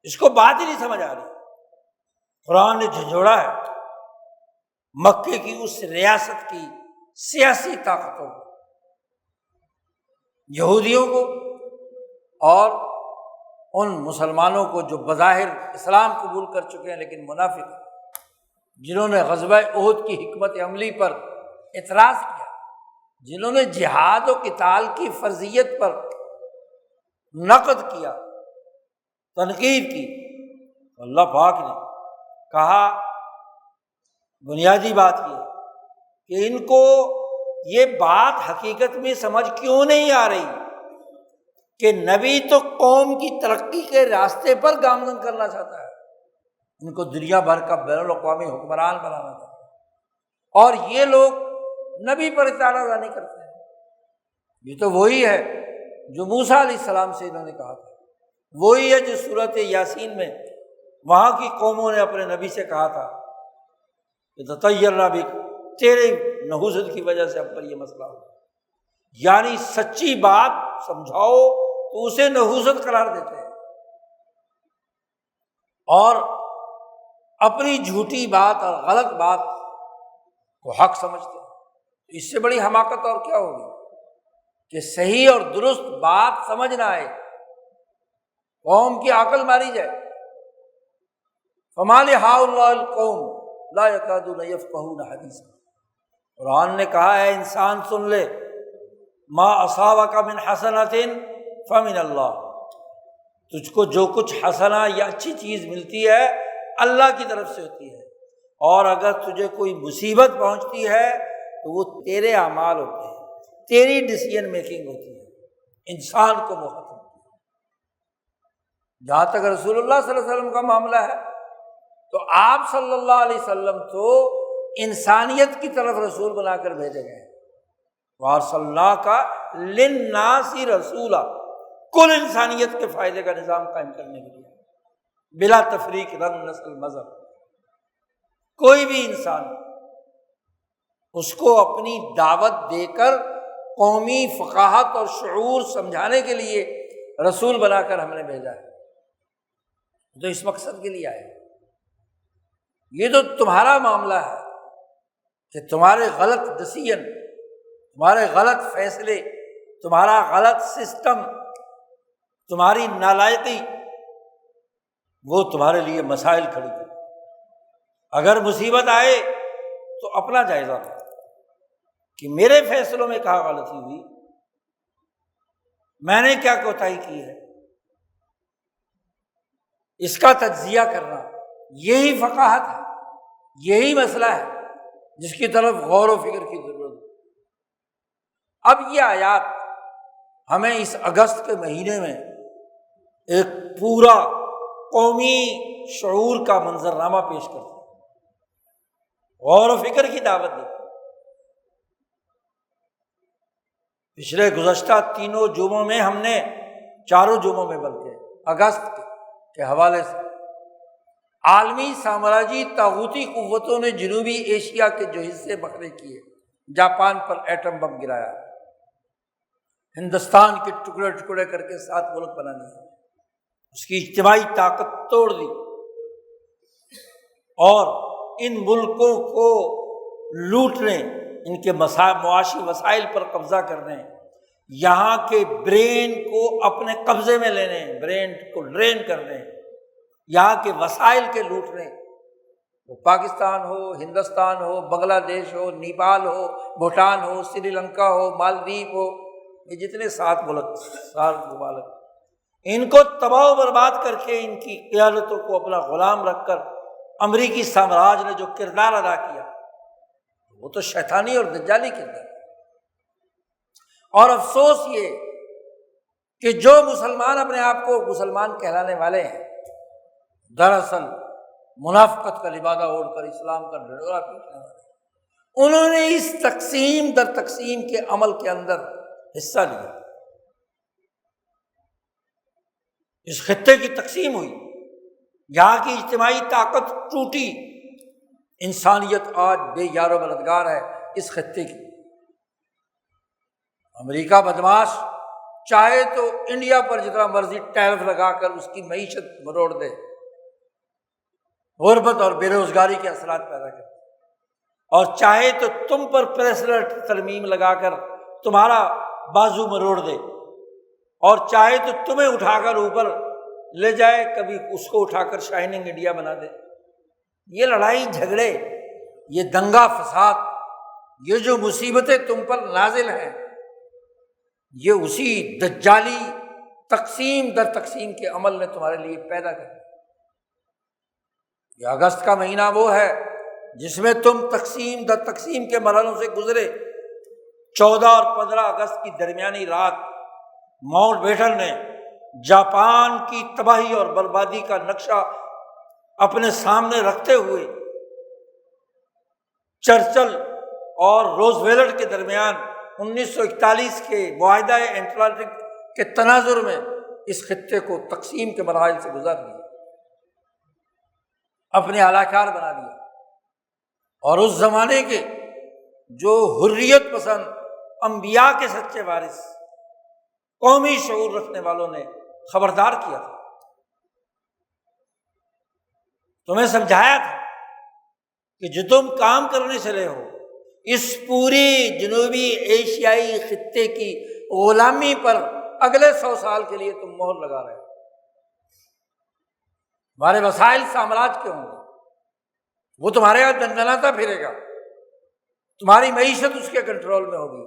Speaker 1: اس کو بات ہی نہیں سمجھ آ رہی۔ قرآن نے جھنجھوڑا ہے مکے کی اس ریاست کی سیاسی طاقتوں کو، یہودیوں کو اور ان مسلمانوں کو جو بظاہر اسلام قبول کر چکے ہیں لیکن منافق، جنہوں نے غزوہ احد کی حکمت عملی پر اعتراض کیا، جنہوں نے جہاد و قتال کی فرضیت پر نقد کیا، تنقید کی۔ اللہ پاک نے کہا بنیادی بات یہ کہ ان کو یہ بات حقیقت میں سمجھ کیوں نہیں آ رہی کہ نبی تو قوم کی ترقی کے راستے پر گامزن کرنا چاہتا ہے، ان کو دنیا بھر کا بین الاقوامی حکمران بنانا چاہتا ہے، اور یہ لوگ نبی پر اطاعت نہیں کرتے ہیں۔ یہ تو وہی ہے جو موسیٰ علیہ السلام سے انہوں نے کہا تھا، وہی ہے جو سورۃ یاسین میں وہاں کی قوموں نے اپنے نبی سے کہا تھا کہ تطیرنا بک، تیرے نحوست کی وجہ سے ہم پر یہ مسئلہ ہو، یعنی سچی بات سمجھاؤ تو اسے نحوست قرار دیتے ہیں اور اپنی جھوٹی بات اور غلط بات کو حق سمجھتے ہیں۔ اس سے بڑی حماقت اور کیا ہوگی کہ صحیح اور درست بات سمجھ نہ آئے، قوم کی عقل ماری جائے۔ فما لہؤلاء القوم لا یکادون یفقہون حدیثا، قرآن نے کہا ہے انسان سن لے، ما اصابک من حسنۃ فمن اللہ، تجھ کو جو کچھ حسنہ یا اچھی چیز ملتی ہے اللہ کی طرف سے ہوتی ہے، اور اگر تجھے کوئی مصیبت پہنچتی ہے تو وہ تیرے اعمال ہوتے ہیں، تیری ڈیسیژن میکنگ ہوتی ہے، انسان کو مخاطب۔ جہاں تک رسول اللہ صلی اللہ علیہ وسلم کا معاملہ ہے تو آپ صلی اللہ علیہ وسلم تو انسانیت کی طرف رسول بنا کر بھیجے گئے، وَأَرْسَلْنَاكَ لِلنَّاسِ رَسُولًا، کل انسانیت کے فائدے کا نظام قائم کرنے کے لیے، بلا تفریق رنگ نسل مذہب۔ کوئی بھی انسان اس کو اپنی دعوت دے کر قومی فقاہت اور شعور سمجھانے کے لیے رسول بنا کر ہم نے بھیجا ہے، تو اس مقصد کے لیے آئے۔ یہ تو تمہارا معاملہ ہے کہ تمہارے غلط ڈیسیژن، تمہارے غلط فیصلے، تمہارا غلط سسٹم، تمہاری نالائقی، وہ تمہارے لیے مسائل کھڑی کرے۔ اگر مصیبت آئے تو اپنا جائزہ لو کہ میرے فیصلوں میں کہاں غلطی ہوئی، میں نے کیا کوتاہی کی ہے، اس کا تجزیہ کرنا، یہی فقاہت ہے، یہی مسئلہ ہے جس کی طرف غور و فکر کی ضرورت ہے۔ اب یہ آیات ہمیں اس اگست کے مہینے میں ایک پورا قومی شعور کا منظرنامہ پیش کرتے ہیں، غور و فکر کی دعوت دیتے ہیں۔ پچھلے گزشتہ تینوں جمعوں میں ہم نے، چاروں جمعوں میں بلکہ اگست کے حوالے سے عالمی سامراجی طاغوتی قوتوں نے جنوبی ایشیا کے جو حصے بکھرے کیے، جاپان پر ایٹم بم گرایا، ہندوستان کے ٹکڑے ٹکڑے کر کے 7 ملک بنا دیے، اس کی اجتماعی طاقت توڑ دی، اور ان ملکوں کو لوٹنے، ان کے معاشی وسائل پر قبضہ کرنے، یہاں کے برین کو اپنے قبضے میں لینے، برین کو ڈرین کرنے، یہاں کے وسائل کے لوٹنے، وہ پاکستان ہو، ہندوستان ہو، بنگلہ دیش ہو، نیپال ہو، بھوٹان ہو، سری لنکا ہو، مالدیپ ہو، یہ جتنے 7 ممالک، ان کو تباہ و برباد کر کے ان کی قیادتوں کو اپنا غلام رکھ کر امریکی سامراج نے جو کردار ادا کیا وہ تو شیطانی اور دجالی کردار۔ اور افسوس یہ کہ جو مسلمان اپنے آپ کو مسلمان کہلانے والے ہیں، دراصل منافقت کا لبادہ اوڑھ کر اسلام کا ڈھنڈورا پیٹنے والے، انہوں نے اس تقسیم در تقسیم کے عمل کے اندر حصہ لیا، اس خطے کی تقسیم ہوئی، یہاں کی اجتماعی طاقت ٹوٹی، انسانیت آج بے یار و مددگار ہے اس خطے کی۔ امریکہ بدماش چاہے تو انڈیا پر جتنا مرضی ٹیرف لگا کر اس کی معیشت مروڑ دے، غربت اور بے روزگاری کے اثرات پیدا کرے، اور چاہے تو تم پر پریسلر ترمیم لگا کر تمہارا بازو مروڑ دے، اور چاہے تو تمہیں اٹھا کر اوپر لے جائے، کبھی اس کو اٹھا کر شائننگ انڈیا بنا دے۔ یہ لڑائی جھگڑے، یہ دنگا فساد، یہ جو مصیبتیں تم پر نازل ہیں، یہ اسی دجالی تقسیم در تقسیم کے عمل نے تمہارے لیے پیدا کر۔ یہ اگست کا مہینہ وہ ہے جس میں تم تقسیم در تقسیم کے مرحلوں سے گزرے۔ 14 اور 15 اگست کی درمیانی رات ماؤنٹ بیٹن نے جاپان کی تباہی اور بربادی کا نقشہ اپنے سامنے رکھتے ہوئے چرچل اور روزویلٹ کے درمیان 1941 کے معاہدہ اٹلانٹک کے تناظر میں اس خطے کو تقسیم کے مراحل سے گزار دیا۔ اپنے اعلی کار بنا لیا، اور اس زمانے کے جو حریت پسند انبیاء کے سچے وارث قومی شعور رکھنے والوں نے خبردار کیا تھا، تمہیں سمجھایا تھا کہ جو تم کام کرنے چلے ہو اس پوری جنوبی ایشیائی خطے کی غلامی پر اگلے 100 سال کے لیے تم مہر لگا رہے ہو، تمہارے وسائل سامراج کے ہوں گے، وہ تمہارے یہاں دندناتا پھرے گا، تمہاری معیشت اس کے کنٹرول میں ہوگی،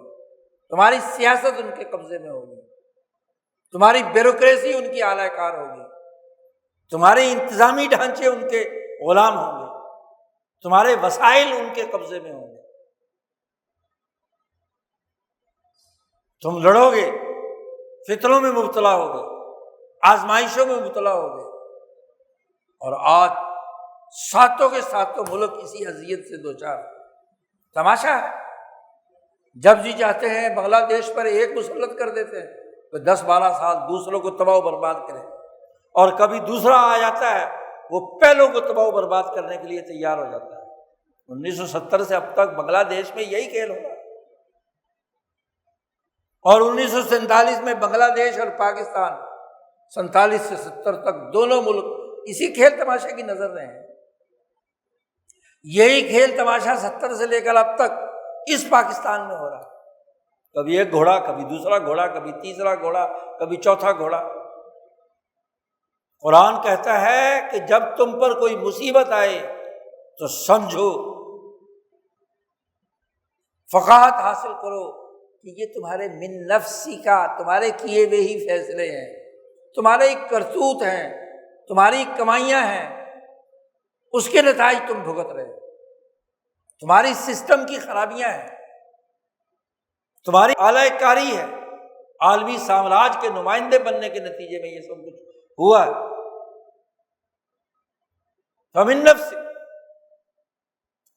Speaker 1: تمہاری سیاست ان کے قبضے میں ہوگی، تمہاری بیوروکریسی ان کی اعلی کار ہوگی، تمہارے انتظامی ڈھانچے ان کے غلام ہوں گے، تمہارے وسائل ان کے قبضے میں ہوں گے، تم لڑو گے، فتنوں میں مبتلا ہوگے، آزمائشوں میں مبتلا ہوگے، اور آج ساتوں کے ساتوں ملک اسی اذیت سے دوچار۔ تماشا ہے، جب جی چاہتے ہیں بنگلہ دیش پر ایک مسلط کر دیتے ہیں تو 10-12 سال دوسروں کو تباہ و برباد کرے، اور کبھی دوسرا آ جاتا ہے وہ پہلوں کو تباہ و برباد کرنے کے لیے تیار ہو جاتا ہے۔ 1970 سے اب تک بنگلہ دیش میں یہی کھیل ہو رہا ہے، اور 1947 میں بنگلہ دیش اور پاکستان 47 سے 70 تک دونوں ملک اسی کھیل تماشے کی نظر رہے ہیں۔ یہی کھیل تماشا 70 سے لے کر اب تک اس پاکستان میں ہو رہا ہے، کبھی ایک گھوڑا، کبھی دوسرا گھوڑا، کبھی تیسرا گھوڑا، کبھی چوتھا گھوڑا۔ قرآن کہتا ہے کہ جب تم پر کوئی مصیبت آئے تو سمجھو، فقاہت حاصل کرو کہ یہ تمہارے من نفسی کا، تمہارے کیے ہوئے ہی فیصلے ہیں، تمہارے کرتوت ہیں، تمہاری کمائیاں ہیں، اس کے نتائج تم بھگت رہے ہو، تمہاری سسٹم کی خرابیاں ہیں، تمہاری اعلی کاری ہے، عالمی سامراج کے نمائندے بننے کے نتیجے میں یہ سب کچھ ہوا ہے۔ فمن نفس،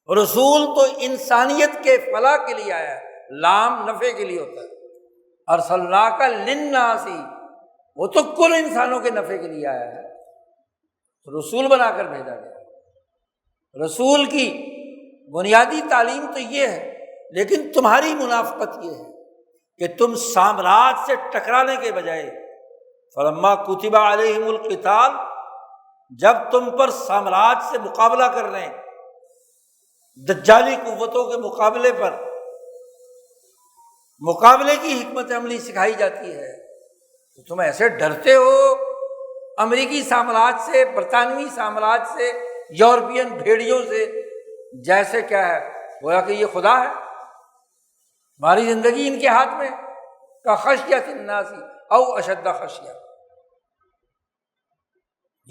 Speaker 1: رسول تو انسانیت کے فلاح کے لیے آیا ہے، لام نفع کے لیے ہوتا ہے، ارسلناک للناس، وہ تو کل انسانوں کے نفع کے لیے آیا ہے، رسول بنا کر بھیجا گیا۔ رسول کی بنیادی تعلیم تو یہ ہے، لیکن تمہاری منافقت یہ ہے کہ تم سامراج سے ٹکرانے کے بجائے فلما کتب علیہم القتال، جب تم پر سامراج سے مقابلہ کرنے، دجالی قوتوں کے مقابلے پر مقابلے کی حکمت عملی سکھائی جاتی ہے تو تم ایسے ڈرتے ہو امریکی سامراج سے، برطانوی سامراج سے، یورپین بھیڑیوں سے، جیسے کیا ہے گویا کہ یہ خدا ہے، ہماری زندگی ان کے ہاتھ میں، کا خشیۃ الناس او اشد خشیہ۔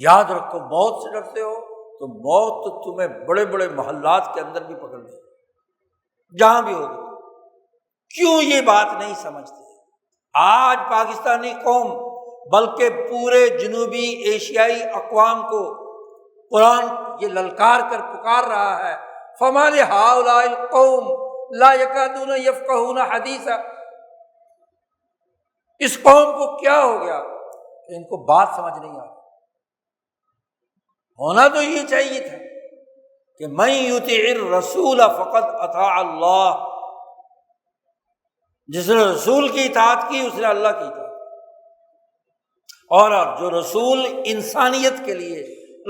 Speaker 1: یاد رکھو، موت سے ڈرتے ہو تو موت تو تمہیں بڑے بڑے محلات کے اندر بھی پکڑ لے، جہاں بھی ہوگی۔ کیوں یہ بات نہیں سمجھتے آج پاکستانی قوم، بلکہ پورے جنوبی ایشیائی اقوام کو قرآن یہ للکار کر پکار رہا ہے، فَمَا لِهَٰؤُلَاءِ الْقَوْمِ لَا يَكَادُونَ يَفْقَهُونَ حَدِيثًا، اس قوم کو کیا ہو گیا کہ ان کو بات سمجھ نہیں آتی۔ ہونا تو یہ چاہیے تھا کہ مَن يُطِعِ الرَّسُولَ فَقَدْ أَطَاعَ اللَّهَ، جس نے رسول کی اطاعت کی اس نے اللہ کی اطاعت، اور جو رسول انسانیت کے لیے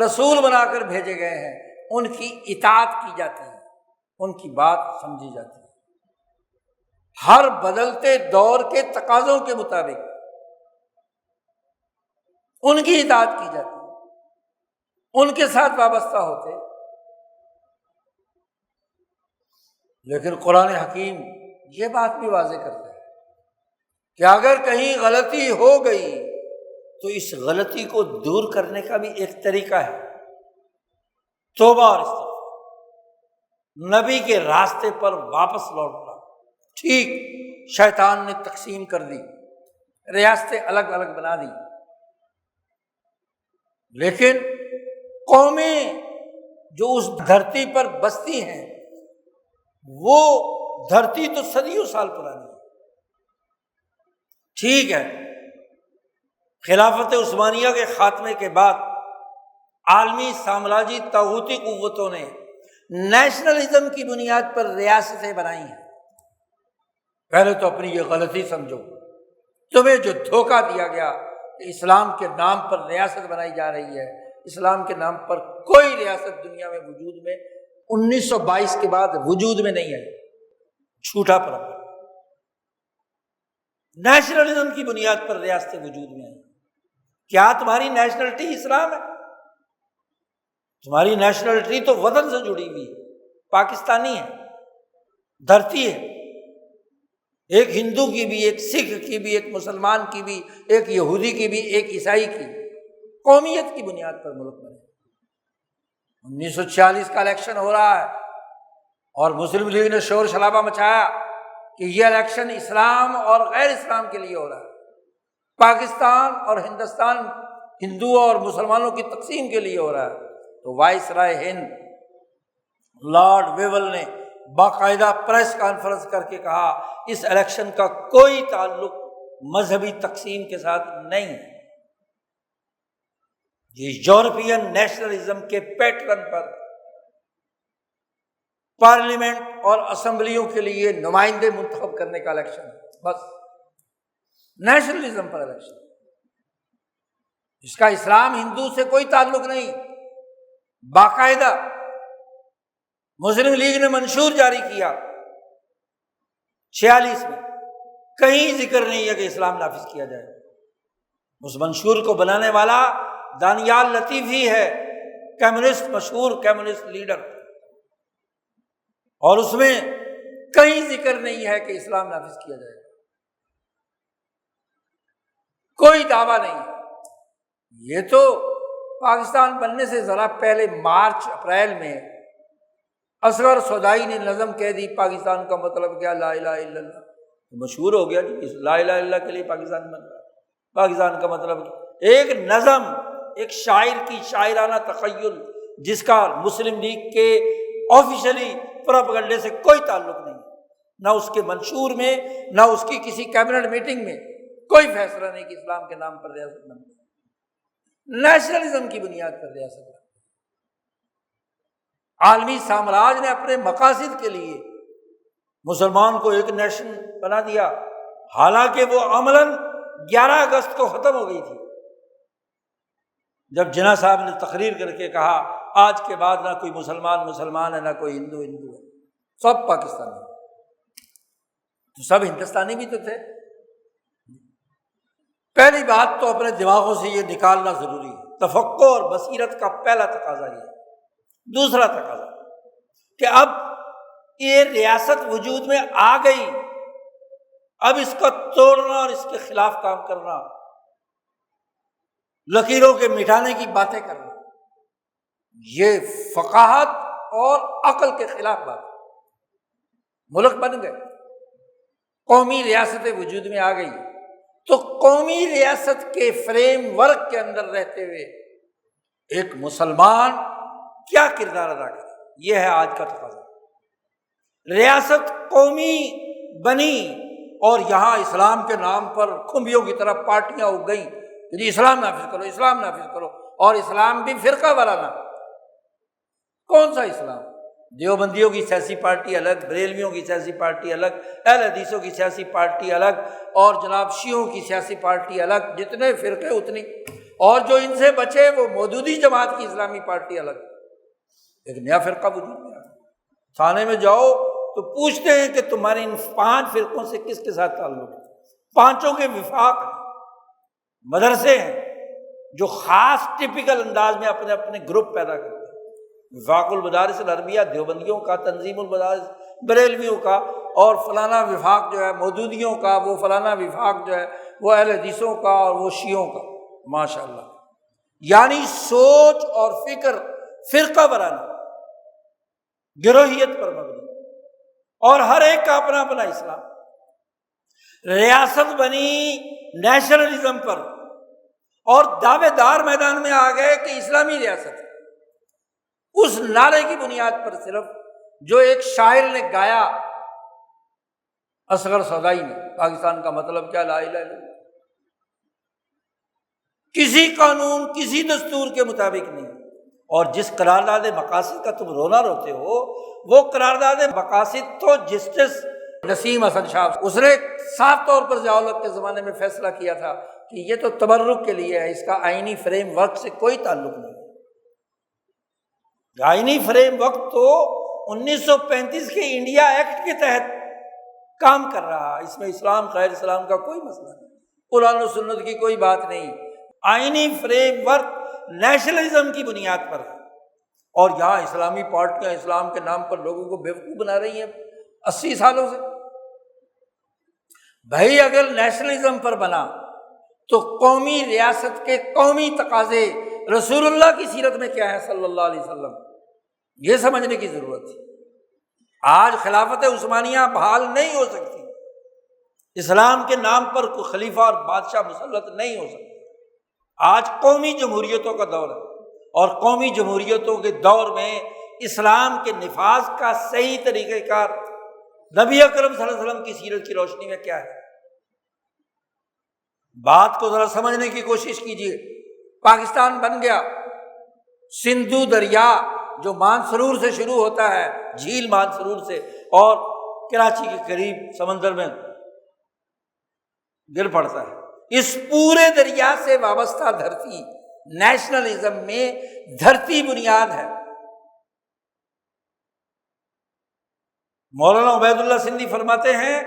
Speaker 1: رسول بنا کر بھیجے گئے ہیں ان کی اطاعت کی جاتی ہے، ان کی بات سمجھی جاتی ہے، ہر بدلتے دور کے تقاضوں کے مطابق ان کی اطاعت کی جاتی ہے، ان کے ساتھ وابستہ ہوتے۔ لیکن قرآن حکیم یہ بات بھی واضح کرتا ہے کہ اگر کہیں غلطی ہو گئی تو اس غلطی کو دور کرنے کا بھی ایک طریقہ ہے، توبہ اور استغفار، نبی کے راستے پر واپس لوٹنا۔ ٹھیک، شیطان نے تقسیم کر دی، ریاستیں الگ الگ بنا دی، لیکن قومیں جو اس دھرتی پر بستی ہیں وہ دھرتی تو صدیوں سال پرانی ہے۔ ٹھیک ہے، خلافت عثمانیہ کے خاتمے کے بعد عالمی سامراجی طاغوتی قوتوں نے نیشنلزم کی بنیاد پر ریاستیں بنائی ہیں۔ پہلے تو اپنی یہ غلطی سمجھو، تمہیں جو دھوکہ دیا گیا کہ اسلام کے نام پر ریاست بنائی جا رہی ہے، اسلام کے نام پر کوئی ریاست دنیا میں وجود میں 1922 کے بعد وجود میں نہیں ہے، جھوٹا پرمپرا۔ نیشنلزم کی بنیاد پر ریاستیں وجود میں ہیں۔ کیا تمہاری نیشنلٹی اسلام ہے؟ تمہاری نیشنلٹی تو وطن سے جڑی ہوئی ہے، پاکستانی ہے، دھرتی ہے، ایک ہندو کی بھی، ایک سکھ کی بھی، ایک مسلمان کی بھی، ایک یہودی کی بھی، ایک عیسائی کی، قومیت کی بنیاد پر ملک بنے۔ 1946 کا الیکشن ہو رہا ہے اور مسلم لیگ نے شور شرابہ مچایا کہ یہ الیکشن اسلام اور غیر اسلام کے لیے ہو رہا ہے، پاکستان اور ہندوستان ہندو اور مسلمانوں کی تقسیم کے لیے ہو رہا ہے۔ تو وائس رائے ہند لارڈ ویول نے باقاعدہ پریس کانفرنس کر کے کہا اس الیکشن کا کوئی تعلق مذہبی تقسیم کے ساتھ نہیں ہے، یہ یورپین نیشنلزم کے پیٹرن پر پارلیمنٹ اور اسمبلیوں کے لیے نمائندے منتخب کرنے کا الیکشن ہے، بس نیشنلزم پر الیکشن، اس کا اسلام ہندو سے کوئی تعلق نہیں۔ باقاعدہ مسلم لیگ نے منشور جاری کیا 46 میں، کہیں ذکر نہیں ہے کہ اسلام نافذ کیا جائے۔ اس منشور کو بنانے والا دانیال لطیفی ہے، کمیونسٹ، مشہور کمیونسٹ لیڈر، اور اس میں کہیں ذکر نہیں ہے کہ اسلام نافذ کیا جائے، کوئی دعویٰ نہیں ہے۔ یہ تو پاکستان بننے سے ذرا پہلے مارچ اپریل میں اصغر صدائی نے نظم کہہ دی پاکستان کا مطلب کیا، لا الہ الا اللہ، مشہور ہو گیا جی لا الہ الا اللہ کے لیے پاکستان بن رہا ہے۔ پاکستان کا مطلب ایک نظم، ایک شاعر کی شاعرانہ تخیل جس کا مسلم لیگ کے آفیشلی پروپیگنڈے سے کوئی تعلق نہیں، نہ اس کے منشور میں، نہ اس کی کسی کیبنٹ میٹنگ میں کوئی فیصلہ نہیں کہ اسلام کے نام پر ریاست بنے، نیشنلزم کی بنیاد پر ریاست بنے۔ عالمی سامراج نے اپنے مقاصد کے لیے مسلمان کو ایک نیشن بنا دیا، حالانکہ وہ عملاً 11 اگست کو ختم ہو گئی تھی، جب جناح صاحب نے تقریر کر کے کہا آج کے بعد نہ کوئی مسلمان ہے، نہ کوئی ہندو ہے، سب پاکستانی، تو سب ہندوستانی بھی تو تھے۔ پہلی بات تو اپنے دماغوں سے یہ نکالنا ضروری ہے، تفکر اور بصیرت کا پہلا تقاضا یہ ہے۔ دوسرا تقاضا کہ اب یہ ریاست وجود میں آ گئی، اب اس کو توڑنا اور اس کے خلاف کام کرنا، لکیروں کے مٹانے کی باتیں کرنا، یہ فقاہت اور عقل کے خلاف بات ہے۔ ملک بن گئے، قومی ریاستیں وجود میں آ گئی، تو قومی ریاست کے فریم ورک کے اندر رہتے ہوئے ایک مسلمان کیا کردار ادا کرے، یہ ہے آج کا تقاضا۔ ریاست قومی بنی اور یہاں اسلام کے نام پر کھمبیوں کی طرح پارٹیاں اگ گئیں، جی اسلام نافذ کرو، اسلام نافذ کرو، اور اسلام بھی فرقہ وارانہ۔ کون سا اسلام؟ دیوبندیوں کی سیاسی پارٹی الگ، بریلویوں کی سیاسی پارٹی الگ، اہل حدیثوں کی سیاسی پارٹی الگ، اور جناب شیعوں کی سیاسی پارٹی الگ، جتنے فرقے اتنی، اور جو ان سے بچے وہ مودودی جماعت کی اسلامی پارٹی الگ۔ ایک نیا فرقہ وجود میں آ گیا۔ تھانے میں جاؤ تو پوچھتے ہیں کہ تمہارے ان 5 فرقوں سے کس کے ساتھ تعلق ہے؟ 5 کے وفاق ہیں، مدرسے ہیں جو خاص ٹپیکل انداز میں اپنے اپنے گروپ پیدا کرتے ہیں۔ وفاق المدارس العربیہ دیوبندیوں کا، تنظیم المدارس بریلویوں کا، اور فلانا وفاق جو ہے مودودیوں کا، وہ فلانا وفاق جو ہے وہ اہل حدیثوں کا، اور وہ شیعوں کا۔ ماشاءاللہ، یعنی سوچ اور فکر فرقہ وارانہ، گروہیت پر مبنی، اور ہر ایک کا اپنا اپنا اسلام۔ ریاست بنی نیشنلزم پر، اور دعوے دار میدان میں آ گئے کہ اسلامی ریاست ہے، اس نعرے کی بنیاد پر صرف جو ایک شاعر نے گایا اصغر صدائی نے، پاکستان کا مطلب کیا، لا الہ الا اللہ، کسی قانون کسی دستور کے مطابق نہیں، اور جس قرارداد مقاصد کا تم رونا روتے ہو، وہ قرارداد مقاصد تو جسٹس نسیم حسن شاہ اس نے صاف طور پر ضیاء الحق کے زمانے میں فیصلہ کیا تھا کہ یہ تو تبرک کے لیے ہے، اس کا آئینی فریم ورک سے کوئی تعلق نہیں۔ آئینی فریم ورک تو 1935 کے انڈیا ایکٹ کے تحت کام کر رہا، اس میں اسلام غیر اسلام کا کوئی مسئلہ نہیں، قرآن و سنت کی کوئی بات نہیں۔ آئینی فریم ورک نیشنلزم کی بنیاد پر ہے، اور یہاں اسلامی پارٹیاں اسلام کے نام پر لوگوں کو بیوقوف بنا رہی ہیں 80 سالوں سے۔ بھائی اگر نیشنلزم پر بنا تو قومی ریاست کے قومی تقاضے رسول اللہ کی سیرت میں کیا ہے صلی اللہ علیہ وسلم، یہ سمجھنے کی ضرورت ہے۔ آج خلافت عثمانیہ بحال نہیں ہو سکتی، اسلام کے نام پر کوئی خلیفہ اور بادشاہ مسلط نہیں ہو سکتا۔ آج قومی جمہوریتوں کا دور ہے، اور قومی جمہوریتوں کے دور میں اسلام کے نفاذ کا صحیح طریقہ کار نبی اکرم صلی اللہ علیہ وسلم کی سیرت کی روشنی میں کیا ہے؟ بات کو ذرا سمجھنے کی کوشش کیجیے۔ پاکستان بن گیا، سندھو دریا جو مانسرور سے شروع ہوتا ہے، جھیل مانسرور سے، اور کراچی کے قریب سمندر میں گر پڑتا ہے، اس پورے دریا سے وابستہ دھرتی نیشنلزم میں دھرتی بنیاد ہے۔ مولانا عبید اللہ سندھی فرماتے ہیں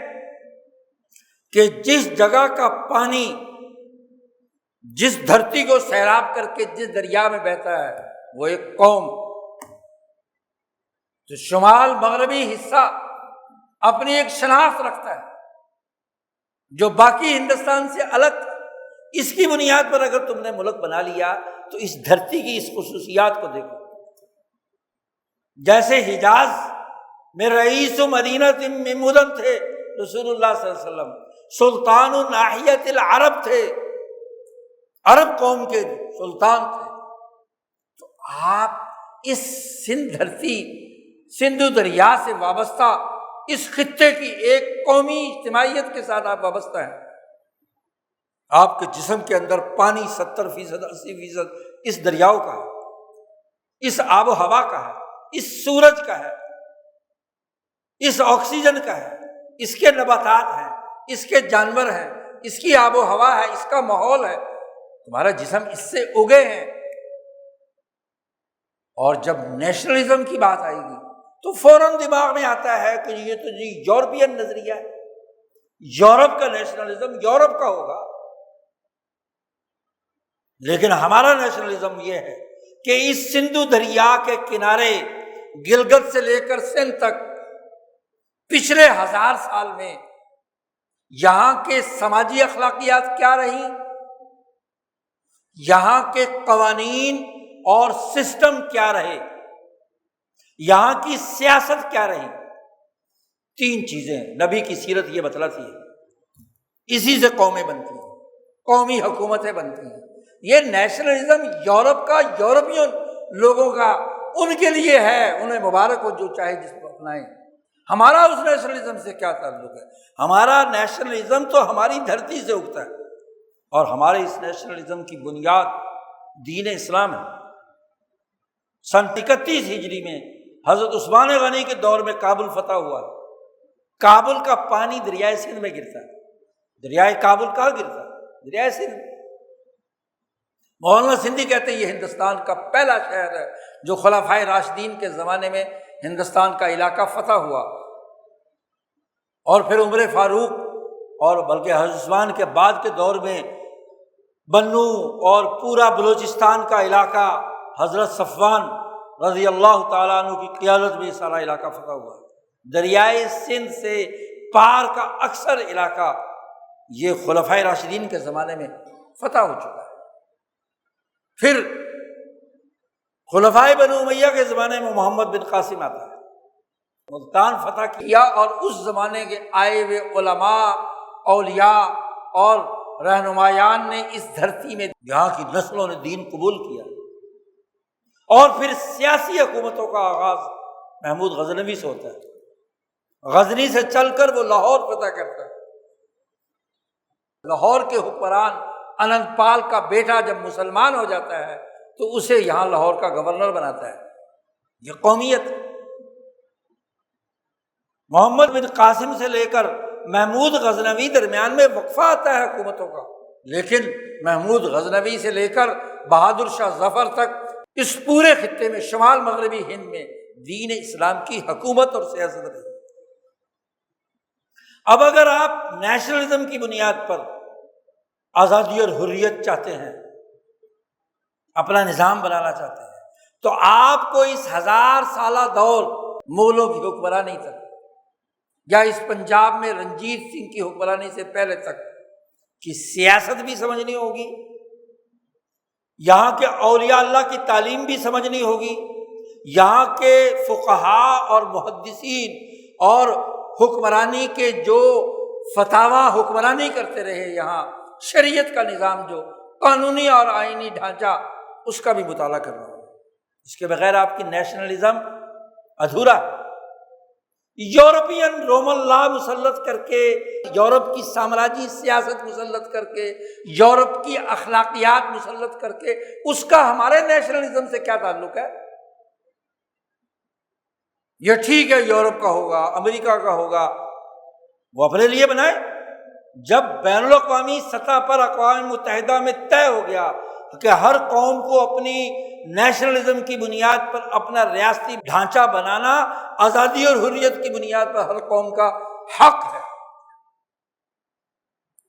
Speaker 1: کہ جس جگہ کا پانی جس دھرتی کو سیراب کر کے جس دریا میں بہتا ہے وہ ایک قوم، تو شمال مغربی حصہ اپنی ایک شناخت رکھتا ہے جو باقی ہندوستان سے الگ، اس کی بنیاد پر اگر تم نے ملک بنا لیا تو اس دھرتی کی اس خصوصیات کو دیکھو۔ جیسے حجاز میں رئیس مدینہ من مدن تھے رسول اللہ صلی اللہ علیہ وسلم، سلطان ناحیت العرب تھے، عرب قوم کے سلطان تھے، تو آپ اس سندھ دھرتی سندھو دریا سے وابستہ اس خطے کی ایک قومی اجتماعیت کے ساتھ آپ وابستہ ہیں۔ آپ کے جسم کے اندر پانی 70% 80% اس دریاؤں کا ہے، اس آب و ہوا کا ہے، اس سورج کا ہے، اس آکسیجن کا ہے، اس کے نباتات ہیں، اس کے جانور ہیں، اس کی آب و ہوا ہے، اس کا ماحول ہے۔ تمہارا جسم اس سے اگے ہیں، اور جب نیشنلزم کی بات آئے گی تو فوراً دماغ میں آتا ہے کہ یہ تو جی یورپین نظریہ ہے، یورپ کا نیشنلزم یورپ کا ہوگا، لیکن ہمارا نیشنلزم یہ ہے کہ اس سندھو دریا کے کنارے گلگت سے لے کر سندھ تک پچھلے 1000 سال میں یہاں کے سماجی اخلاقیات کیا رہی، یہاں کے قوانین اور سسٹم کیا رہے، یہاں کی سیاست کیا رہی، 3 چیزیں نبی کی سیرت یہ بتلاتی ہے۔ اسی سے قومیں بنتی ہیں، قومی حکومتیں بنتی ہیں۔ یہ نیشنلزم یورپ کا، یورپین لوگوں کا، ان کے لیے ہے، انہیں مبارک ہو جو چاہے جس کو اپنائیں۔ ہمارا اس نیشنلزم سے کیا تعلق ہے؟ ہمارا نیشنلزم تو ہماری دھرتی سے اگتا ہے، اور ہمارے اس نیشنلزم کی بنیاد دین اسلام ہے۔ سن 31 ہجری میں حضرت عثمان غنی کے دور میں کابل فتح ہوا، کابل کا پانی دریائے سندھ میں گرتا ہے۔ دریائے کابل کہاں گرتا ہے؟ دریائے سندھ۔ مولانا سندھی کہتے ہیں یہ ہندوستان کا پہلا شہر ہے جو خلفائے راشدین کے زمانے میں ہندوستان کا علاقہ فتح ہوا، اور پھر عمر فاروق اور بلکہ حضرت عثمان کے بعد کے دور میں بنو اور پورا بلوچستان کا علاقہ حضرت صفوان رضی اللہ تعالیٰ عنہ کی قیادت میں سارا علاقہ فتح ہوا۔ دریائے سندھ سے پار کا اکثر علاقہ یہ خلفائے راشدین کے زمانے میں فتح ہو چکا ہے۔ پھر خلفائے بنو امیہ کے زمانے میں محمد بن قاسم آتا ہے، ملتان فتح کیا، اور اس زمانے کے آئے ہوئے علماء، اولیاء اور رہنمایان نے اس دھرتی میں یہاں کی نسلوں نے دین قبول کیا، اور پھر سیاسی حکومتوں کا آغاز محمود غزنوی سے ہوتا ہے۔ غزنی سے چل کر وہ لاہور فتح کرتا ہے۔ لاہور کے حکمران انند پال کا بیٹا جب مسلمان ہو جاتا ہے تو اسے یہاں لاہور کا گورنر بناتا ہے۔ یہ قومیت۔ محمد بن قاسم سے لے کر محمود غزنوی درمیان میں وقفہ آتا ہے حکومتوں کا، لیکن محمود غزنوی سے لے کر بہادر شاہ ظفر تک اس پورے خطے میں شمال مغربی ہند میں دین اسلام کی حکومت اور سیاست رہی۔ اب اگر آپ نیشنلزم کی بنیاد پر آزادی اور حریت چاہتے ہیں، اپنا نظام بنانا چاہتے ہیں، تو آپ کو اس 1000 سالہ دور مغلوں کی حکمرانی تک یا اس پنجاب میں رنجیت سنگھ کی حکمرانی سے پہلے تک کی سیاست بھی سمجھنی ہوگی، یہاں کے اولیاء اللہ کی تعلیم بھی سمجھنی ہوگی، یہاں کے فقہاء اور محدثین اور حکمرانی کے جو فتاویٰ حکمرانی کرتے رہے، یہاں شریعت کا نظام جو قانونی اور آئینی ڈھانچہ، اس کا بھی مطالعہ کرنا ہوگا۔ اس کے بغیر آپ کی نیشنلزم ادھورا ہے۔ یورپین رومن لا مسلط کر کے، یورپ کی سامراجی سیاست مسلط کر کے، یورپ کی اخلاقیات مسلط کر کے، اس کا ہمارے نیشنلزم سے کیا تعلق ہے؟ یہ ٹھیک ہے یورپ کا ہوگا، امریکہ کا ہوگا، وہ اپنے لیے بنائے۔ جب بین الاقوامی سطح پر اقوام متحدہ میں طے ہو گیا کہ ہر قوم کو اپنی نیشنلزم کی بنیاد پر اپنا ریاستی ڈھانچہ بنانا آزادی اور حریت کی بنیاد پر ہر قوم کا حق ہے،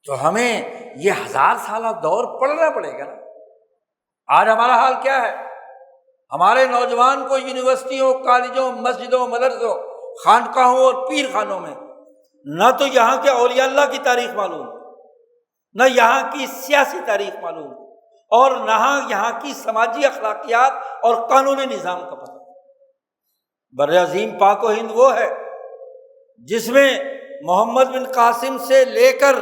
Speaker 1: تو ہمیں یہ 1000 سالہ دور پڑھنا پڑے گا نا۔ آج ہمارا حال کیا ہے؟ ہمارے نوجوان کو یونیورسٹیوں، کالجوں، مسجدوں، مدرسوں، خانقاہوں اور پیر خانوں میں نہ تو یہاں کے اولیاء اللہ کی تاریخ معلوم، نہ یہاں کی سیاسی تاریخ معلوم، اور نہ یہاں کی سماجی اخلاقیات اور قانونی نظام کا پتہ۔ بر عظیم پاک و ہند وہ ہے جس میں محمد بن قاسم سے لے کر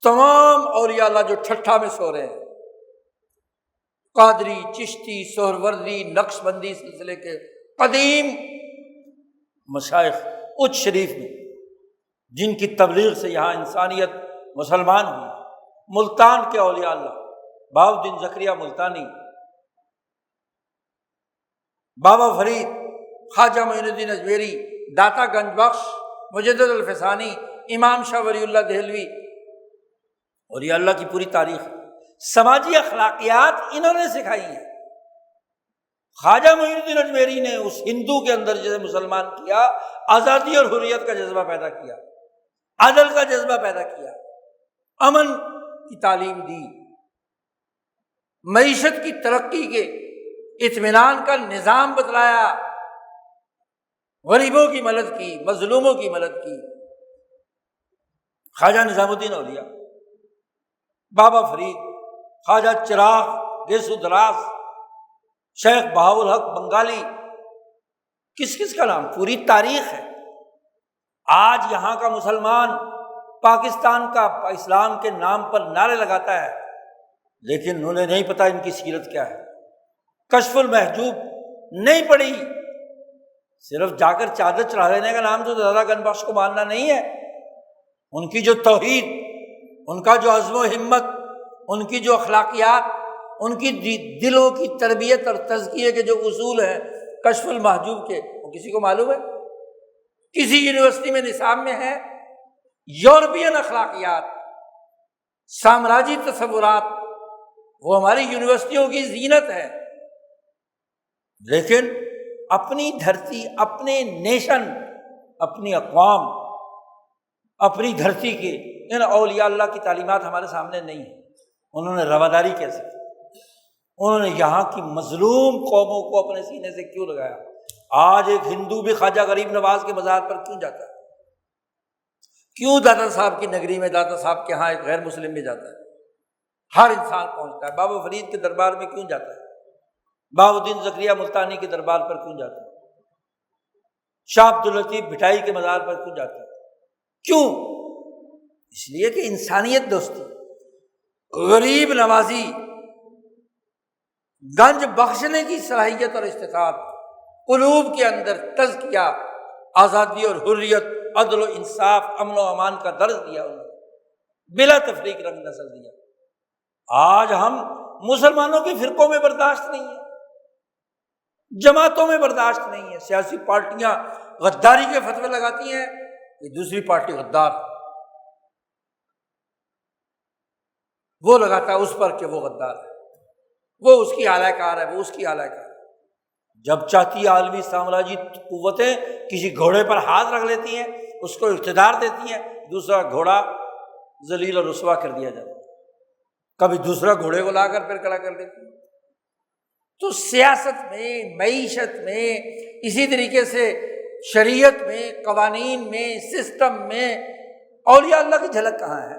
Speaker 1: تمام اولیاء اللہ جو ٹھٹھا میں سو رہے ہیں، قادری، چشتی، سہروردی، نقش بندی سلسلے کے قدیم مشائخ اچ شریف میں، جن کی تبلیغ سے یہاں انسانیت مسلمان ہوئی، ملتان کے اولیاء اللہ، بہاء الدین زکریا ملتانی، بابا فرید، خواجہ معین الدین اجمیری، داتا گنج بخش، مجدد الفسانی، امام شاہ ولی اللہ دہلوی، اولیاء اللہ کی پوری تاریخ، سماجی اخلاقیات انہوں نے سکھائی ہیں۔ خواجہ معین الدین اجمیری نے اس ہندو کے اندر جسے مسلمان کیا، آزادی اور حریت کا جذبہ پیدا کیا، عدل کا جذبہ پیدا کیا، امن کی تعلیم دی، معیشت کی ترقی کے اطمینان کا نظام بتلایا، غریبوں کی مدد کی، مظلوموں کی مدد کی۔ خواجہ نظام الدین اولیاء، بابا فرید، خواجہ چراغ گیسو دراز، شیخ بہاء الحق بنگالی، کس کس کا نام، پوری تاریخ ہے۔ آج یہاں کا مسلمان پاکستان کا اسلام کے نام پر نعرے لگاتا ہے، لیکن انہیں نہیں پتہ ان کی سیرت کیا ہے۔ کشف المحجوب نہیں پڑھی، صرف جا کر چادر چڑھا لینے کا نام تو داتا گنج بخش کو ماننا نہیں ہے۔ ان کی جو توحید، ان کا جو عزم و ہمت، ان کی جو اخلاقیات، ان کی دلوں کی تربیت اور تزکیے کے جو اصول ہیں کشف المحجوب کے، وہ کسی کو معلوم ہے؟ کسی یونیورسٹی میں نصاب میں ہے؟ یورپین اخلاقیات، سامراجی تصورات، وہ ہماری یونیورسٹیوں کی زینت ہے، لیکن اپنی دھرتی، اپنے نیشن، اپنی اقوام، اپنی دھرتی کے ان اولیاء اللہ کی تعلیمات ہمارے سامنے نہیں ہیں۔ انہوں نے رواداری کیسے کی؟ انہوں نے یہاں کی مظلوم قوموں کو اپنے سینے سے کیوں لگایا؟ آج ایک ہندو بھی خواجہ غریب نواز کے مزار پر کیوں جاتا ہے؟ کیوں داتا صاحب کی نگری میں، داتا صاحب کے ہاں ایک غیر مسلم بھی جاتا ہے؟ ہر انسان پہنچتا ہے۔ بابا فرید کے دربار میں کیوں جاتا ہے؟ بہاء الدین زکریا ملتانی کے دربار پر کیوں جاتا ہے؟ شاہ عبداللطیف بھٹائی کے مزار پر کیوں جاتا ہے؟ کیوں؟ اس لیے کہ انسانیت دوستی، غریب نوازی، گنج بخشنے کی صلاحیت اور استطاعت، قلوب کے اندر تزکیہ، آزادی اور حریت، عدل و انصاف، امن و امان کا درس دیا انہوں نے، بلا تفریق رنگ نسل دیا۔ آج ہم مسلمانوں کے فرقوں میں برداشت نہیں ہے، جماعتوں میں برداشت نہیں ہے۔ سیاسی پارٹیاں غداری کے فتوے لگاتی ہیں کہ دوسری پارٹی غدار، وہ لگاتا ہے اس پر کہ وہ غدار ہے، وہ اس کی اعلی کار ہے، وہ اس کی اعلی کار۔ جب چاہتی ہے عالمی سامراجی قوتیں کسی گھوڑے پر ہاتھ رکھ لیتی ہیں، اس کو اقتدار دیتی ہیں، دوسرا گھوڑا ذلیل اور رسوا کر دیا جاتا ہے، کبھی دوسرا گھوڑے کو لا کر پھر کھڑا کر دیتی ہے۔ تو سیاست میں، معیشت میں، اسی طریقے سے شریعت میں، قوانین میں، سسٹم میں اولیاء اللہ کی جھلک کہاں ہے؟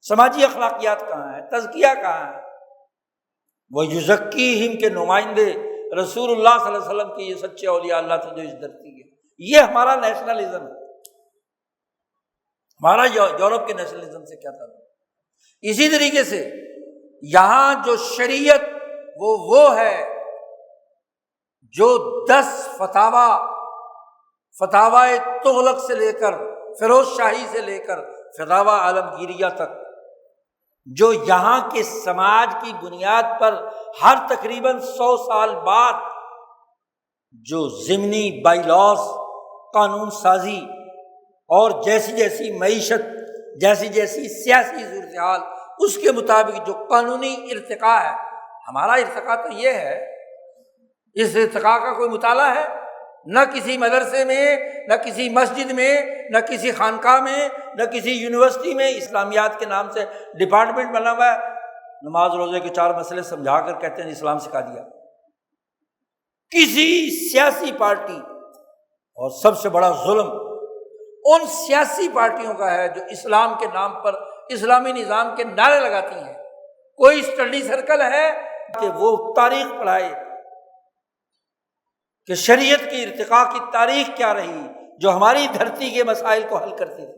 Speaker 1: سماجی اخلاقیات کہاں ہے؟ تزکیہ کہاں ہے؟ وہ یزکیہم کے نمائندے رسول اللہ صلی اللہ علیہ وسلم کے یہ سچے اولیاء اللہ تھے جو اس دھرتی کے، یہ ہمارا نیشنلزم ہے۔ ہمارا یورپ کے نیشنلزم سے کیا تعلق؟ اسی طریقے سے یہاں جو شریعت وہ ہے جو 10 فتاوی تغلق سے لے کر فیروز شاہی سے لے کر فتاوی عالمگیریہ تک، جو یہاں کے سماج کی بنیاد پر ہر تقریباً 100 سال بعد جو ضمنی بائی لاس قانون سازی اور جیسی جیسی معیشت، جیسی جیسی سیاسی صورتحال، اس کے مطابق جو قانونی ارتقاء ہے، ہمارا ارتقاء تو یہ ہے، اس ارتقاء کا کوئی مطالعہ ہے؟ نہ کسی مدرسے میں، نہ کسی مسجد میں، نہ کسی خانقاہ میں، نہ کسی یونیورسٹی میں۔ اسلامیات کے نام سے ڈپارٹمنٹ بنا ہوا ہے، نماز روزے کے 4 مسئلے سمجھا کر کہتے ہیں اسلام سکھا دیا۔ کسی سیاسی پارٹی، اور سب سے بڑا ظلم ان سیاسی پارٹیوں کا ہے جو اسلام کے نام پر اسلامی نظام کے نعرے لگاتی ہیں۔ کوئی اسٹڈی سرکل ہے کہ وہ تاریخ پڑھائے کہ شریعت کی ارتقاء کی تاریخ کیا رہی جو ہماری دھرتی کے مسائل کو حل کرتی تھی؟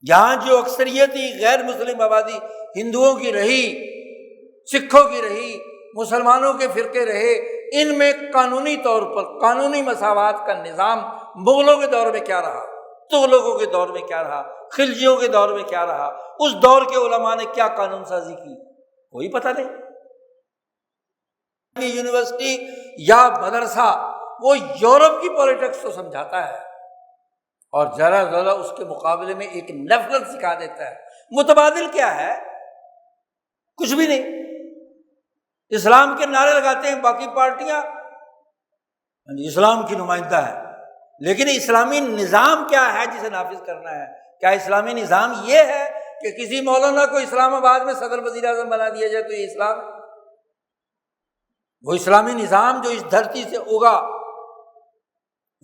Speaker 1: یہاں جو اکثریتی غیر مسلم آبادی ہندوؤں کی رہی، سکھوں کی رہی، مسلمانوں کے فرقے رہے، ان میں قانونی طور پر قانونی مساوات کا نظام مغلوں کے دور میں کیا رہا، تغلقوں کے دور میں کیا رہا، خلجیوں کے دور میں کیا رہا، اس دور کے علماء نے کیا قانون سازی کی، کوئی پتہ نہیں۔ یونیورسٹی یا مدرسہ وہ یورپ کی پولیٹکس تو سمجھاتا ہے اور ذرا ذرا اس کے مقابلے میں ایک نفرت سکھا دیتا ہے۔ متبادل کیا ہے؟ کچھ بھی نہیں۔ اسلام کے نعرے لگاتے ہیں باقی پارٹیاں، اسلام کی نمائندہ ہے، لیکن اسلامی نظام کیا ہے جسے نافذ کرنا ہے؟ کیا اسلامی نظام یہ ہے کہ کسی مولانا کو اسلام آباد میں صدر وزیر اعظم بنا دیا جائے تو یہ اسلام ہے؟ وہ اسلامی نظام جو اس دھرتی سے اگا،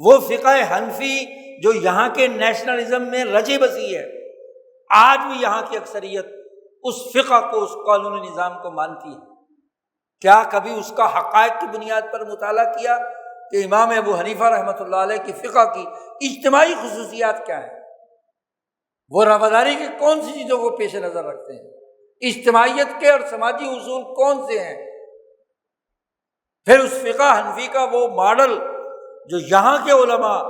Speaker 1: وہ فقہ حنفی جو یہاں کے نیشنلزم میں رچی بسی ہے، آج بھی یہاں کی اکثریت اس فقہ کو، اس قانونی نظام کو مانتی ہے۔ کیا کبھی اس کا حقائق کی بنیاد پر مطالعہ کیا کہ امام ابو حنیفہ رحمۃ اللہ علیہ کی فقہ کی اجتماعی خصوصیات کیا ہیں؟ وہ رواداری کی کون سی چیزوں کو پیش نظر رکھتے ہیں؟ اجتماعیت کے اور سماجی اصول کون سے ہیں؟ پھر اس فقہ حنفی کا وہ ماڈل جو یہاں کے علماء،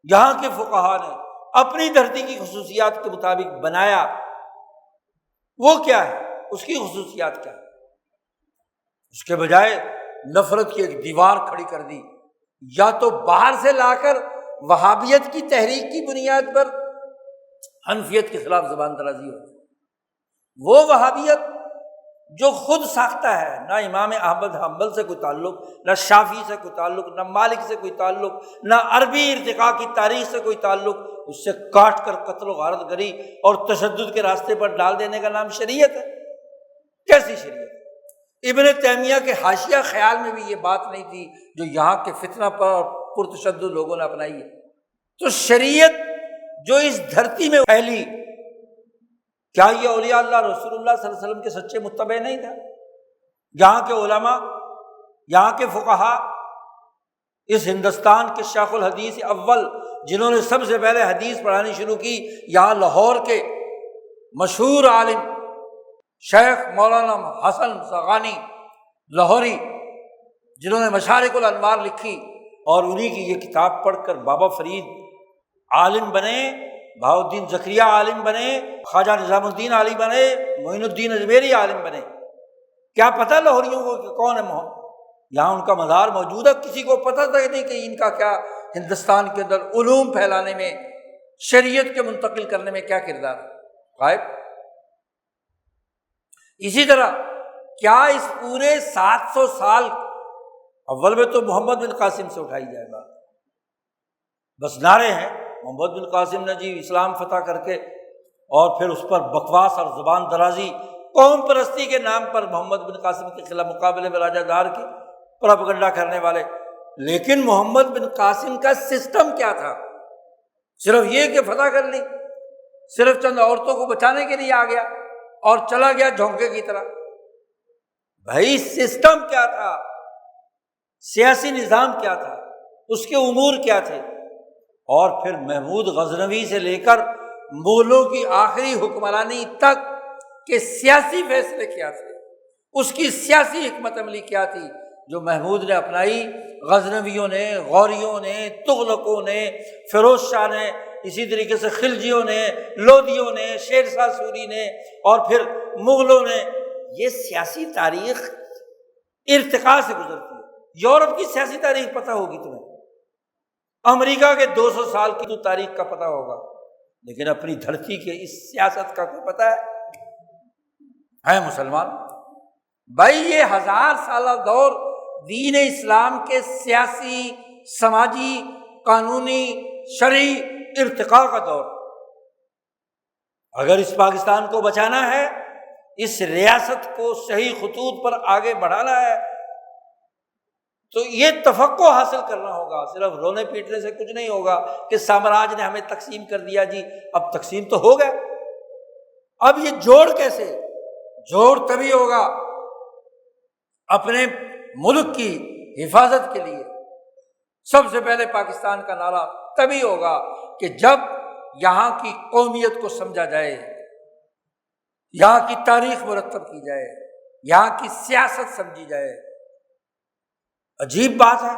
Speaker 1: یہاں کے فقہا نے اپنی دھرتی کی خصوصیات کے مطابق بنایا، وہ کیا ہے؟ اس کی خصوصیات کیا ہے؟ اس کے بجائے نفرت کی ایک دیوار کھڑی کر دی، یا تو باہر سے لا کر وہابیت کی تحریک کی بنیاد پر حنفیت کے خلاف زبان درازی ہوتی، وہ وہابیت جو خود ساختہ ہے، نہ امام احمد حنبل سے کوئی تعلق، نہ شافعی سے کوئی تعلق، نہ مالک سے کوئی تعلق، نہ عربی ارتقاء کی تاریخ سے کوئی تعلق، اس سے کاٹ کر قتل و غارت گری اور تشدد کے راستے پر ڈال دینے کا نام شریعت ہے؟ کیسی شریعت؟ ابن تیمیہ کے حاشیہ خیال میں بھی یہ بات نہیں تھی جو یہاں کے فتنہ پر پرتشدد لوگوں نے اپنائی ہے۔ تو شریعت جو اس دھرتی میں پھیلی، کیا یہ اولیاء اللہ رسول اللہ صلی اللہ علیہ وسلم کے سچے متبع نہیں تھا؟ یہاں کے علماء، یہاں کے فقہا، اس ہندوستان کے شیخ الحدیث اول جنہوں نے سب سے پہلے حدیث پڑھانی شروع کی، یہاں لاہور کے مشہور عالم شیخ مولانا حسن سغانی لاہوری، جنہوں نے مشارق الانوار لکھی، اور انہی کی یہ کتاب پڑھ کر بابا فرید عالم بنے بہاؤ الدین زکریا عالم بنے، خواجہ نظام الدین عالم بنے، معین الدین اجمیری عالم بنے، کیا پتہ لاہوریوں کو کہ کون ہے محمد؟ یہاں ان کا مزار موجود ہے، کسی کو پتہ تک نہیں کہ ان کا کیا ہندوستان کے اندر علوم پھیلانے میں، شریعت کے منتقل کرنے میں کیا کردار ہے، غائب۔ اسی طرح کیا اس پورے 700 سال، اول میں تو محمد بن قاسم سے اٹھائی جائے گا، بس نعرے ہیں محمد بن قاسم نے جی اسلام فتح کر کے، اور پھر اس پر بکواس اور زبان درازی، قوم پرستی کے نام پر محمد بن قاسم کے خلاف مقابلے میں راجہ دار کی پروپیگنڈا کرنے والے۔ لیکن محمد بن قاسم کا سسٹم کیا تھا؟ صرف یہ کہ فتح کر لی، صرف چند عورتوں کو بچانے کے لیے آ گیا اور چلا گیا جھونکے کی طرح؟ بھائی سسٹم کیا تھا، سیاسی نظام کیا تھا، اس کے امور کیا تھے؟ اور پھر محمود غزنوی سے لے کر مغلوں کی آخری حکمرانی تک کے سیاسی فیصلے کیا تھے، اس کی سیاسی حکمت عملی کیا تھی جو محمود نے اپنائی، غزنویوں نے، غوریوں نے، تغلقوں نے، فیروز شاہ نے، اسی طریقے سے خلجیوں نے، لودھیوں نے، شیر شاہ سوری نے، اور پھر مغلوں نے۔ یہ سیاسی تاریخ ارتقاء سے گزرتی ہے۔ یورپ کی سیاسی تاریخ پتہ ہوگی تمہیں، امریکہ کے 200 سال کی تو تاریخ کا پتہ ہوگا، لیکن اپنی دھرتی کے اس سیاست کا کوئی پتہ ہے مسلمان؟ بھائی یہ 1000 سالہ دور دین اسلام کے سیاسی، سماجی، قانونی، شرعی ارتقاء کا دور۔ اگر اس پاکستان کو بچانا ہے، اس ریاست کو صحیح خطوط پر آگے بڑھانا ہے، تو یہ تفقع حاصل کرنا ہوگا۔ صرف رونے پیٹنے سے کچھ نہیں ہوگا کہ سامراج نے ہمیں تقسیم کر دیا جی، اب تقسیم تو ہو گیا، اب یہ جوڑ کیسے؟ جوڑ تبھی ہوگا اپنے ملک کی حفاظت کے لیے۔ سب سے پہلے پاکستان کا نعرہ تبھی ہوگا کہ جب یہاں کی قومیت کو سمجھا جائے، یہاں کی تاریخ مرتب کی جائے، یہاں کی سیاست سمجھی جائے۔ عجیب بات ہے،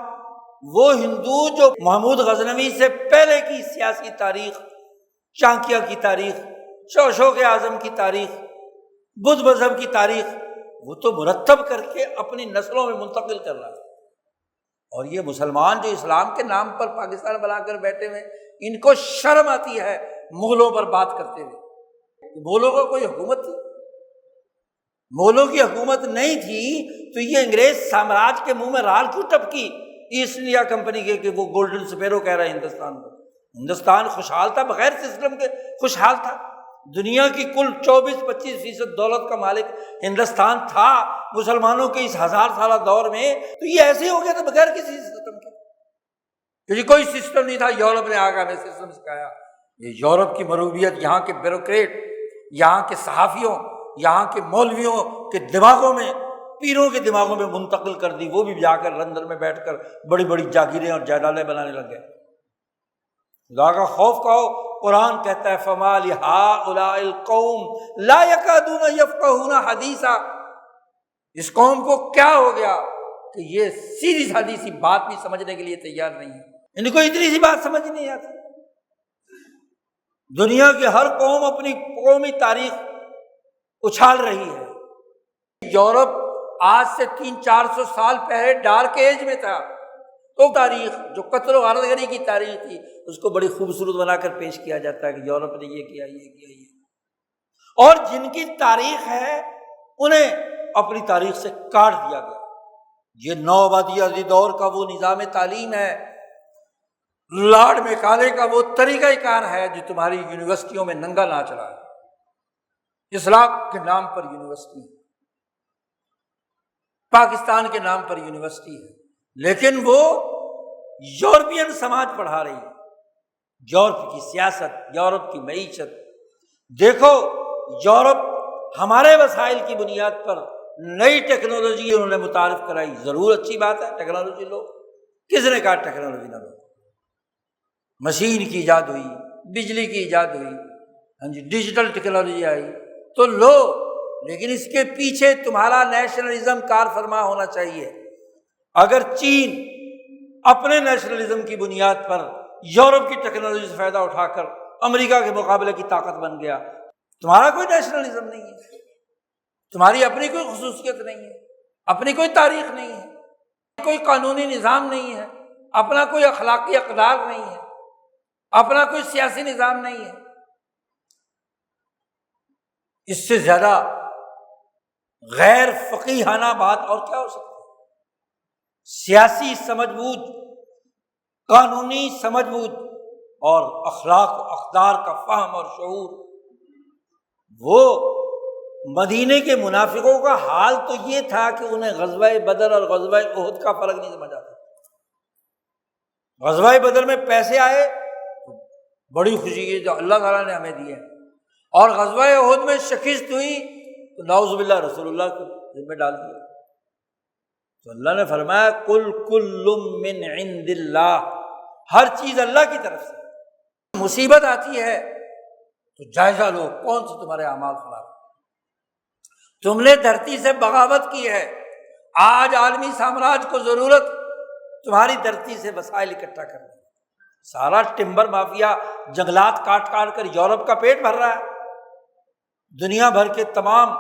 Speaker 1: وہ ہندو جو محمود غزنوی سے پہلے کی سیاسی تاریخ، چانکیہ کی تاریخ، شوشوق اعظم کی تاریخ، بدھ مذہب کی تاریخ، وہ تو مرتب کر کے اپنی نسلوں میں منتقل کر رہا ہے۔ اور یہ مسلمان جو اسلام کے نام پر پاکستان بنا کر بیٹھے ہوئے، ان کو شرم آتی ہے مغلوں پر بات کرتے ہوئے۔ مغلوں کو کوئی حکومت تھی؟ مغلوں کی حکومت نہیں تھی تو یہ انگریز سامراج کے منہ میں رال کیوں ٹپکی ایسٹ انڈیا کمپنی کے کہ وہ گولڈن سپیرو کہہ رہے ہیں ہندوستان کو؟ ہندوستان خوشحال تھا، بغیر سسٹم کے خوشحال تھا۔ دنیا کی کل 24-25% دولت کا مالک ہندوستان تھا مسلمانوں کے اس 1000 سالہ دور میں، تو یہ ایسے ہو گیا تھا بغیر کسی سسٹم کے، کیونکہ کوئی سسٹم نہیں تھا۔ یورپ نے آ کر ہمیں سسٹم سکھایا۔ یہ یورپ کی مروبیت یہاں کے بیوروکریٹ، یہاں کے صحافیوں، یہاں کے مولویوں کے دماغوں میں، پیروں کے دماغوں میں منتقل کر دی۔ وہ بھی جا کر لندن میں بیٹھ کر بڑی بڑی جاگیریں اور جائیدادیں بنانے لگ گئے۔ خدا کا خوف کہو، قرآن کہتا ہے فَمَا لِهَٰؤُلَاءِ الْقَوْمِ لَا يَكَادُونَ يَفْقَهُونَ حَدِيثًا۔ اس قوم کو کیا ہو گیا کہ یہ سیدھی سادی سی بات بھی سمجھنے کے لیے تیار نہیں ہے، ان کو اتنی سی بات سمجھ نہیں آتی۔ دنیا کی ہر قوم اپنی قومی تاریخ اچھال رہی ہے۔ یورپ آج سے 300-400 سال پہلے ڈارک ایج میں تھا، تو تاریخ جو قتل و غارت گری کی تاریخ تھی اس کو بڑی خوبصورت بنا کر پیش کیا جاتا ہے کہ یورپ نے یہ کیا، یہ کیا، یہ۔ اور جن کی تاریخ ہے انہیں اپنی تاریخ سے کاٹ دیا گیا۔ یہ نو آبادیاتی دور کا وہ نظام تعلیم ہے، لارڈ میکالے کا وہ طریقہ کار ہے جو تمہاری یونیورسٹیوں میں ننگا ناچ رہا ہے۔ اسلام کے نام پر یونیورسٹی، پاکستان کے نام پر یونیورسٹی ہے، لیکن وہ یورپین سماج پڑھا رہی ہے، یورپ کی سیاست، یورپ کی معیشت۔ دیکھو یورپ ہمارے وسائل کی بنیاد پر نئی ٹیکنالوجی انہوں نے متعارف کرائی، ضرور اچھی بات ہے، ٹیکنالوجی لو، کس نے کہا ٹیکنالوجی نہ لو؟ مشین کی ایجاد ہوئی، بجلی کی ایجاد ہوئی، ہاں جی، ڈیجیٹل ٹیکنالوجی آئی تو لو، لیکن اس کے پیچھے تمہارا نیشنلزم کار فرما ہونا چاہیے۔ اگر چین اپنے نیشنلزم کی بنیاد پر یورپ کی ٹیکنالوجی سے فائدہ اٹھا کر امریکہ کے مقابلے کی طاقت بن گیا۔ تمہارا کوئی نیشنلزم نہیں ہے، تمہاری اپنی کوئی خصوصیت نہیں ہے، اپنی کوئی تاریخ نہیں ہے، کوئی قانونی نظام نہیں ہے، اپنا کوئی اخلاقی اقدار نہیں ہے، اپنا کوئی سیاسی نظام نہیں ہے۔ اس سے زیادہ غیر فقیہانہ بات اور کیا ہو سکتی ہے؟ سیاسی سمجھ بوجھ، قانونی سمجھ بوجھ اور اخلاق و اقدار کا فہم اور شعور، وہ مدینے کے منافقوں کا حال تو یہ تھا کہ انہیں غزوہ بدر اور غزوہ احد کا فرق نہیں سمجھ آتا۔ غزوہ بدر میں پیسے آئے بڑی خوشی ہے جو اللہ تعالیٰ نے ہمیں دیے، اور غزوہ احد میں شکست ہوئی تو نعوذ باللہ رسول اللہ کو ذمہ ڈال دیا۔ تو اللہ نے فرمایا کل کل من عند اللہ، ہر چیز اللہ کی طرف سے۔ مصیبت آتی ہے تو جائزہ لو کون سے تمہارے اعمال خراب، تم نے دھرتی سے بغاوت کی ہے، آج عالمی سامراج کو ضرورت تمہاری دھرتی سے وسائل اکٹھا کرنے، سارا ٹمبر مافیا جنگلات کاٹ کاٹ کر یورپ کا پیٹ بھر رہا ہے، دنیا بھر کے تمام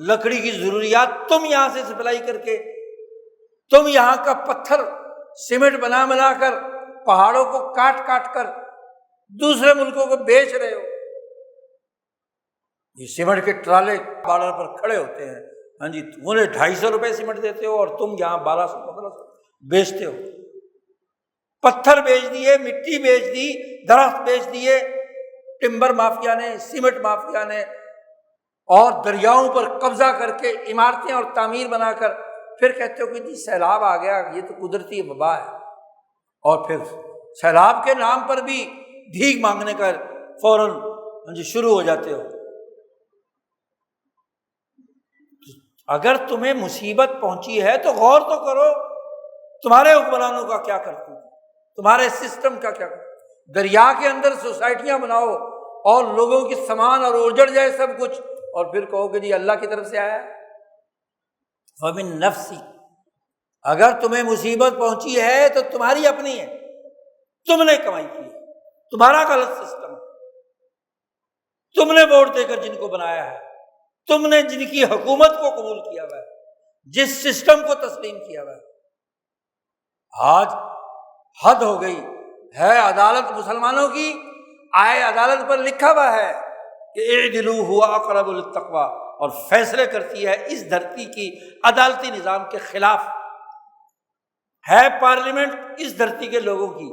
Speaker 1: لکڑی کی ضروریات تم یہاں سے سپلائی کر کے، تم یہاں کا پتھر سیمنٹ بنا کر پہاڑوں کو کاٹ کاٹ کر دوسرے ملکوں کو بیچ رہے ہو۔ یہ سیمنٹ کے ٹرالے بارڈر پر کھڑے ہوتے ہیں، ہاں جی، انہیں 250 روپے سیمنٹ دیتے ہو اور تم یہاں 1200 بیچتے ہو۔ پتھر بیچ دیے، مٹی بیچ دی، درخت بیچ دیے ٹمبر مافیا نے، سیمنٹ مافیا نے، اور دریاؤں پر قبضہ کر کے عمارتیں اور تعمیر بنا کر پھر کہتے ہو کہ جی سیلاب آ گیا، یہ تو قدرتی وبا ہے، اور پھر سیلاب کے نام پر بھی بھیک مانگنے کا فوراً شروع ہو جاتے ہو۔ اگر تمہیں مصیبت پہنچی ہے تو غور تو کرو تمہارے حکمرانوں کا کیا کرتے ہیں، تمہارے سسٹم کا کیا کرتے۔ دریا کے اندر سوسائٹیاں بناؤ اور لوگوں کی سامان اور اجڑ جائے سب کچھ، اور پھر کہو کہ جی اللہ کی طرف سے آیا ہے۔ فمن نفسی، اگر تمہیں مصیبت پہنچی ہے تو تمہاری اپنی ہے، تم نے کمائی کی ہے، تمہارا غلط سسٹم ہے، تم نے ووٹ دے کر جن کو بنایا ہے، تم نے جن کی حکومت کو قبول کیا ہوا ہے، جس سسٹم کو تسلیم کیا ہوا ہے۔ آج حد ہو گئی ہے عدالت مسلمانوں کی، آئے عدالت پر لکھا ہوا ہے کہ اعدلوا هو اقرب للتقوی، اور فیصلے کرتی ہے اس دھرتی کی عدالتی نظام کے خلاف، ہے پارلیمنٹ اس دھرتی کے لوگوں کی،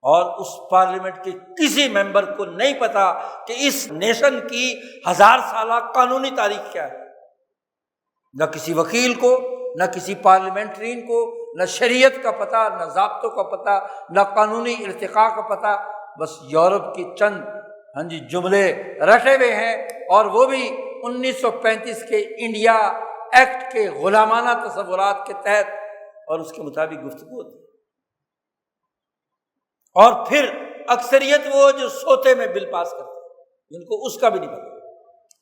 Speaker 1: اور اس پارلیمنٹ کے کسی ممبر کو نہیں پتا کہ اس نیشن کی 1000 سالہ قانونی تاریخ کیا ہے، نہ کسی وکیل کو، نہ کسی پارلیمنٹرین کو، نہ شریعت کا پتہ، نہ ضابطوں کا پتہ، نہ قانونی ارتقاء کا پتہ، بس یورپ کی چند جملے رٹے ہوئے ہیں، اور وہ بھی 1935 کے انڈیا ایکٹ کے غلامانہ تصورات کے تحت، اور اس کے مطابق گفتگو ہوتی ہے۔ اور پھر اکثریت وہ جو سوتے میں بل پاس کرتے ہیں، جن کو اس کا بھی نہیں پتا،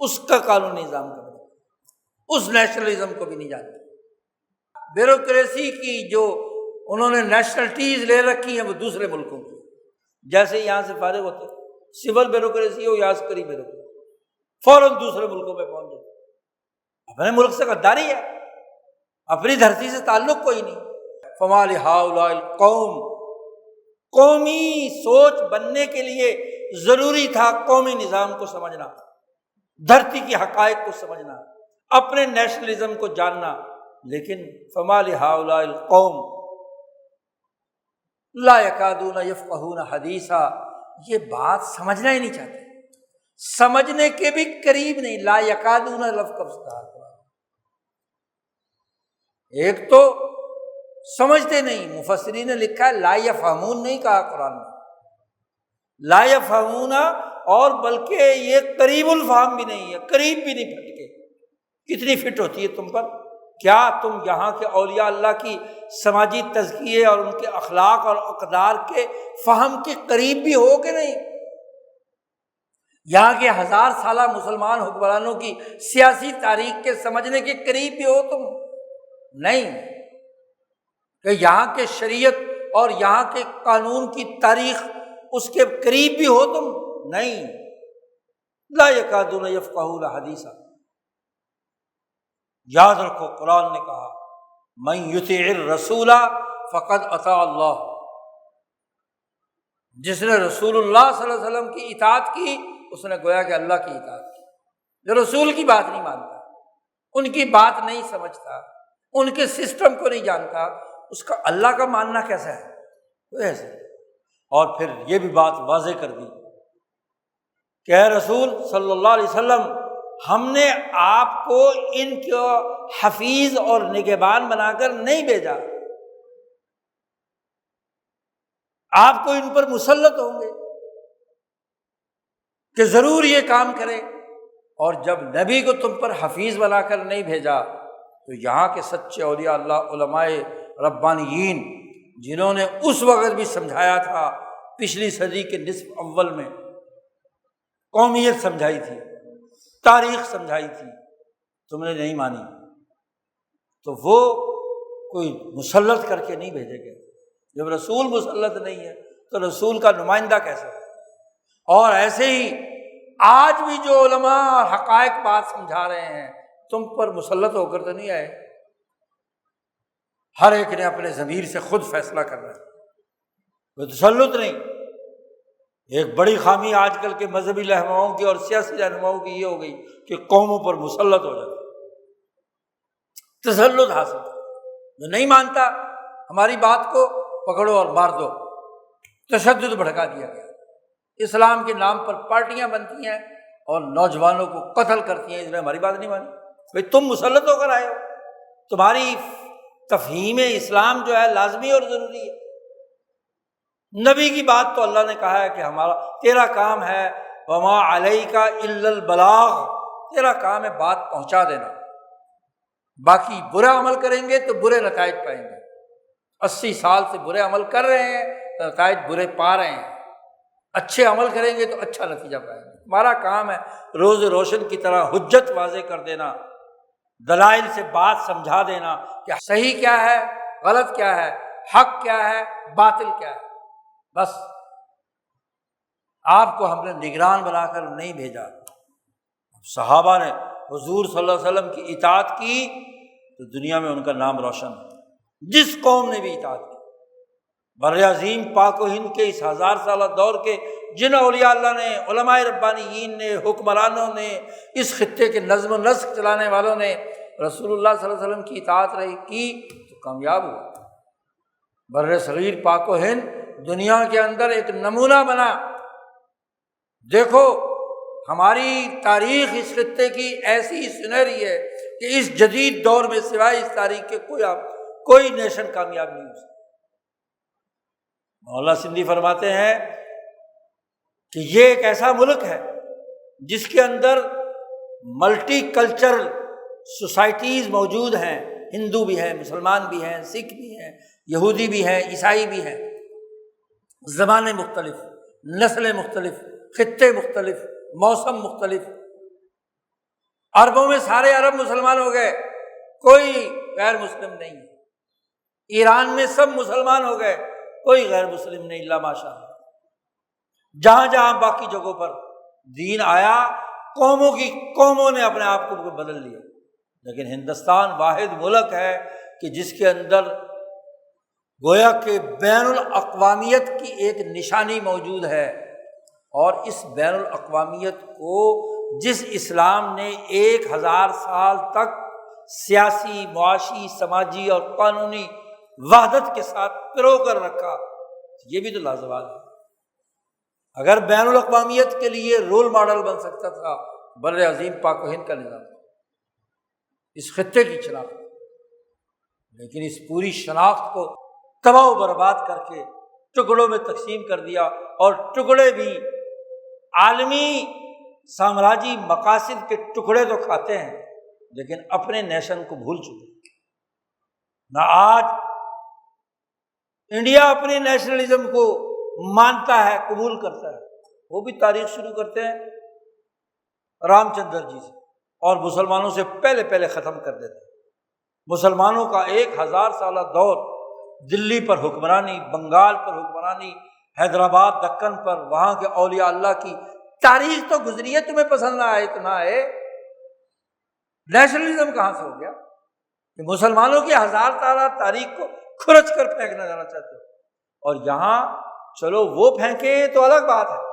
Speaker 1: اس کا قانونی نظام کا بھی نہیں پتا، اس نیشنلزم کو بھی نہیں جانتے۔ بیوروکریسی کی جو انہوں نے نیشنلٹیز لے رکھی ہیں وہ دوسرے ملکوں کی، جیسے یہاں سے فارغ ہوتے سول بیوروکریسی ہو یا عسکری بیوروکریسی، فوراً دوسرے ملکوں میں پہنچ جاتے۔ اپنے ملک سے غداری ہے، اپنی دھرتی سے تعلق کوئی نہیں۔ فما لہؤلاء القوم، قومی سوچ بننے کے لیے ضروری تھا قومی نظام کو سمجھنا، دھرتی کی حقائق کو سمجھنا، اپنے نیشنلزم کو جاننا، لیکن فما لہؤلاء القوم لا یکادون یفقہون حدیثا، یہ بات سمجھنا ہی نہیں چاہتے، سمجھنے کے بھی قریب نہیں۔ لا یکادون لفظ کا استعمال، ایک تو سمجھتے نہیں، مفسرین نے لکھا ہے لا یفہمون نہیں کہا قرآن میں، لا یفہمون، اور بلکہ یہ قریب الفہم بھی نہیں ہے، قریب بھی نہیں پھٹ کے۔ کتنی فٹ ہوتی ہے تم پر؟ کیا تم یہاں کے اولیاء اللہ کی سماجی تزکیے اور ان کے اخلاق اور اقدار کے فہم کے قریب بھی ہو کہ نہیں؟ یہاں کے 1000 سالہ مسلمان حکمرانوں کی سیاسی تاریخ کے سمجھنے کے قریب بھی ہو تم؟ نہیں۔ کہ یہاں کے شریعت اور یہاں کے قانون کی تاریخ اس کے قریب بھی ہو تم؟ نہیں، لا یکادون یفقہون حدیثا۔ یاد رکھو قرآن نے کہا من یطع الرسول فقد اطاع اللہ، جس نے رسول اللہ صلی اللہ علیہ وسلم کی اطاعت کی اس نے گویا کہ اللہ کی اطاعت کی۔ جو رسول کی بات نہیں مانتا، ان کی بات نہیں سمجھتا، ان کے سسٹم کو نہیں جانتا، اس کا اللہ کا ماننا کیسا ہے؟ کوئی ایسے۔ اور پھر یہ بھی بات واضح کر دی کہ اے رسول صلی اللہ علیہ وسلم، ہم نے آپ کو ان کو حفیظ اور نگہبان بنا کر نہیں بھیجا، آپ کو ان پر مسلط ہوں گے کہ ضرور یہ کام کرے۔ اور جب نبی کو تم پر حفیظ بنا کر نہیں بھیجا تو یہاں کے سچے اولیاء اللہ، علماء ربانیین، جنہوں نے اس وقت بھی سمجھایا تھا، پچھلی صدی کے نصف اول میں قومیت سمجھائی تھی، تاریخ سمجھائی تھی، تم نے نہیں مانی، تو وہ کوئی مسلط کر کے نہیں بھیجے گئے۔ جب رسول مسلط نہیں ہے تو رسول کا نمائندہ کیسے ہے؟ اور ایسے ہی آج بھی جو علماء اور حقائق بات سمجھا رہے ہیں، تم پر مسلط ہو کر تو نہیں آئے، ہر ایک نے اپنے ضمیر سے خود فیصلہ کرنا ہے، کوئی تسلط نہیں۔ ایک بڑی خامی آج کل کے مذہبی رہنماؤں کی اور سیاسی رہنماؤں کی یہ ہو گئی کہ قوموں پر مسلط ہو جاتے، تسلط حاصل، جو نہیں مانتا ہماری بات کو پکڑو اور مار دو، تشدد بھڑکا دیا گیا۔ اسلام کے نام پر پارٹیاں بنتی ہیں اور نوجوانوں کو قتل کرتی ہیں، اس نے ہماری بات نہیں مانی۔ بھائی تم مسلط ہو کر آئے ہو، تمہاری تفہیم اسلام جو ہے لازمی اور ضروری ہے۔ نبی کی بات تو اللہ نے کہا ہے کہ ہمارا تیرا کام ہے وما علیک الا البلاغ، تیرا کام ہے بات پہنچا دینا، باقی برا عمل کریں گے تو برے نتائج پائیں گے۔ 80 سال سے برے عمل کر رہے ہیں تو نتائج برے پا رہے ہیں، اچھے عمل کریں گے تو اچھا نتیجہ پائیں گے۔ ہمارا کام ہے روز روشن کی طرح حجت واضح کر دینا، دلائل سے بات سمجھا دینا کہ صحیح کیا ہے، غلط کیا ہے، حق کیا ہے، باطل کیا ہے۔ بس آپ کو ہم نے نگران بنا کر نہیں بھیجا۔ صحابہ نے حضور صلی اللہ علیہ وسلم کی اطاعت کی تو دنیا میں ان کا نام روشن ہے۔ جس قوم نے بھی اطاعت کی، بر عظیم پاک و ہند کے اس 1000 سالہ دور کے جن اولیاء اللہ نے، علماء ربانیین نے، حکمرانوں نے، اس خطے کے نظم و نسق چلانے والوں نے رسول اللہ صلی اللہ علیہ وسلم کی اطاعت رہی کی تو کامیاب ہوا۔ بر صغیر پاک و ہند دنیا کے اندر ایک نمونہ بنا۔ دیکھو ہماری تاریخ اس خطے کی ایسی سنہری ہے کہ اس جدید دور میں سوائے اس تاریخ کے کوئی نیشن کامیاب نہیں ہو سکتا۔ مولانا سندھی فرماتے ہیں کہ یہ ایک ایسا ملک ہے جس کے اندر ملٹی کلچرل سوسائٹیز موجود ہیں، ہندو بھی ہیں، مسلمان بھی ہیں، سکھ بھی ہیں، یہودی بھی ہیں، عیسائی بھی ہیں، زبانیں مختلف، نسلیں مختلف، خطے مختلف، موسم مختلف۔ عربوں میں سارے عرب مسلمان ہو گئے، کوئی غیر مسلم نہیں ہے۔ ایران میں سب مسلمان ہو گئے، کوئی غیر مسلم نہیں، الا ماشاء اللہ۔ جہاں جہاں باقی جگہوں پر دین آیا، قوموں نے اپنے آپ کو بدل لیا، لیکن ہندوستان واحد ملک ہے کہ جس کے اندر گویا کہ بین الاقوامیت کی ایک نشانی موجود ہے، اور اس بین الاقوامیت کو جس اسلام نے 1000 سال تک سیاسی، معاشی، سماجی اور قانونی وحدت کے ساتھ پرو کر رکھا، یہ بھی تو لازوال ہے۔ اگر بین الاقوامیت کے لیے رول ماڈل بن سکتا تھا بر عظیم پاک و ہند کا نظام، اس خطے کی شناخت، لیکن اس پوری شناخت کو تباہ و برباد کر کے ٹکڑوں میں تقسیم کر دیا، اور ٹکڑے بھی عالمی سامراجی مقاصد کے ٹکڑے تو کھاتے ہیں لیکن اپنے نیشن کو بھول چکے۔ نہ آج انڈیا اپنے نیشنلزم کو مانتا ہے، قبول کرتا ہے، وہ بھی تاریخ شروع کرتے ہیں رام چندر جی سے اور مسلمانوں سے پہلے ختم کر دیتے ہیں۔ مسلمانوں کا 1000 سالہ دور، دلی پر حکمرانی، بنگال پر حکمرانی، حیدرآباد، دکن پر وہاں کے اولیاء اللہ کی تاریخ تو گزری ہے، تمہیں پسند نہ آئے تو نہ آئے، نیشنلزم کہاں سے ہو گیا کہ مسلمانوں کی 1000 سالہ تاریخ کو کھرچ کر پھینکنا جانا چاہتے ہو؟ اور یہاں چلو وہ پھینکیں تو الگ بات ہے،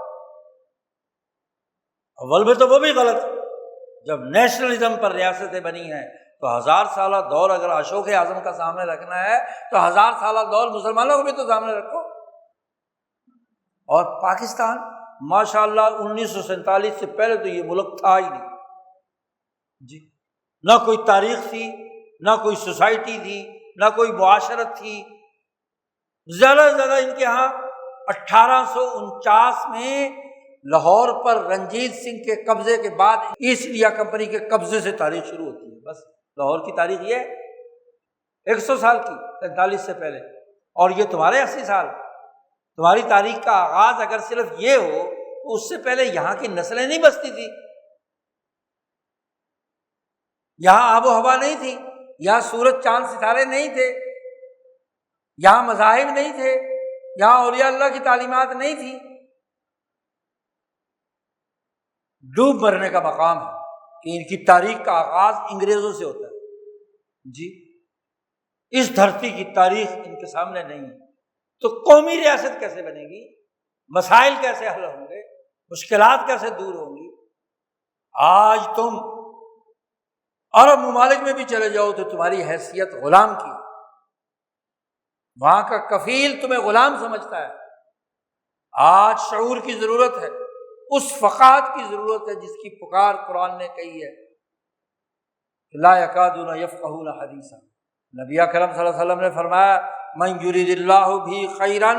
Speaker 1: اول میں تو وہ بھی غلط ہے۔ جب نیشنلزم پر ریاستیں بنی ہیں تو 1000 سالہ دور اگر اشوک اعظم کا سامنے رکھنا ہے تو 1000 سالہ دور مسلمانوں کو بھی تو سامنے رکھو۔ اور پاکستان ماشاءاللہ 1947 سے پہلے تو یہ ملک تھا ہی نہیں جی، نہ کوئی تاریخ تھی، نہ کوئی سوسائٹی تھی، نہ کوئی معاشرت تھی۔ زیادہ سے زیادہ ان کے ہاں 1849 میں لاہور پر رنجیت سنگھ کے قبضے کے بعد ایسٹ انڈیا کمپنی کے قبضے سے تاریخ شروع ہوتی ہے، بس لاہور کی تاریخ یہ ہے 100 سال کی، 47 سے پہلے، اور یہ تمہارے 80 سال۔ تمہاری تاریخ کا آغاز اگر صرف یہ ہو تو اس سے پہلے یہاں کی نسلیں نہیں بستی تھی، یہاں آب و ہوا نہیں تھی، یہاں سورج چاند ستارے نہیں تھے، یہاں مذاہب نہیں تھے، یہاں اولیاء اللہ کی تعلیمات نہیں تھی۔ ڈوب مرنے کا مقام ہے کہ ان کی تاریخ کا آغاز انگریزوں سے ہوتا ہے جی، اس دھرتی کی تاریخ ان کے سامنے نہیں ہے، تو قومی ریاست کیسے بنے گی؟ مسائل کیسے حل ہوں گے؟ مشکلات کیسے دور ہوں گی؟ آج تم عرب ممالک میں بھی چلے جاؤ تو تمہاری حیثیت غلام کی، وہاں کا کفیل تمہیں غلام سمجھتا ہے۔ آج شعور کی ضرورت ہے، اس فقاہت کی ضرورت ہے جس کی پکار قرآن نے کہی ہے، لا یکادون یفقہون حدیثا۔ نبی اکرم صلی اللہ علیہ وسلم نے فرمایا من یرید اللہ بھی خیرا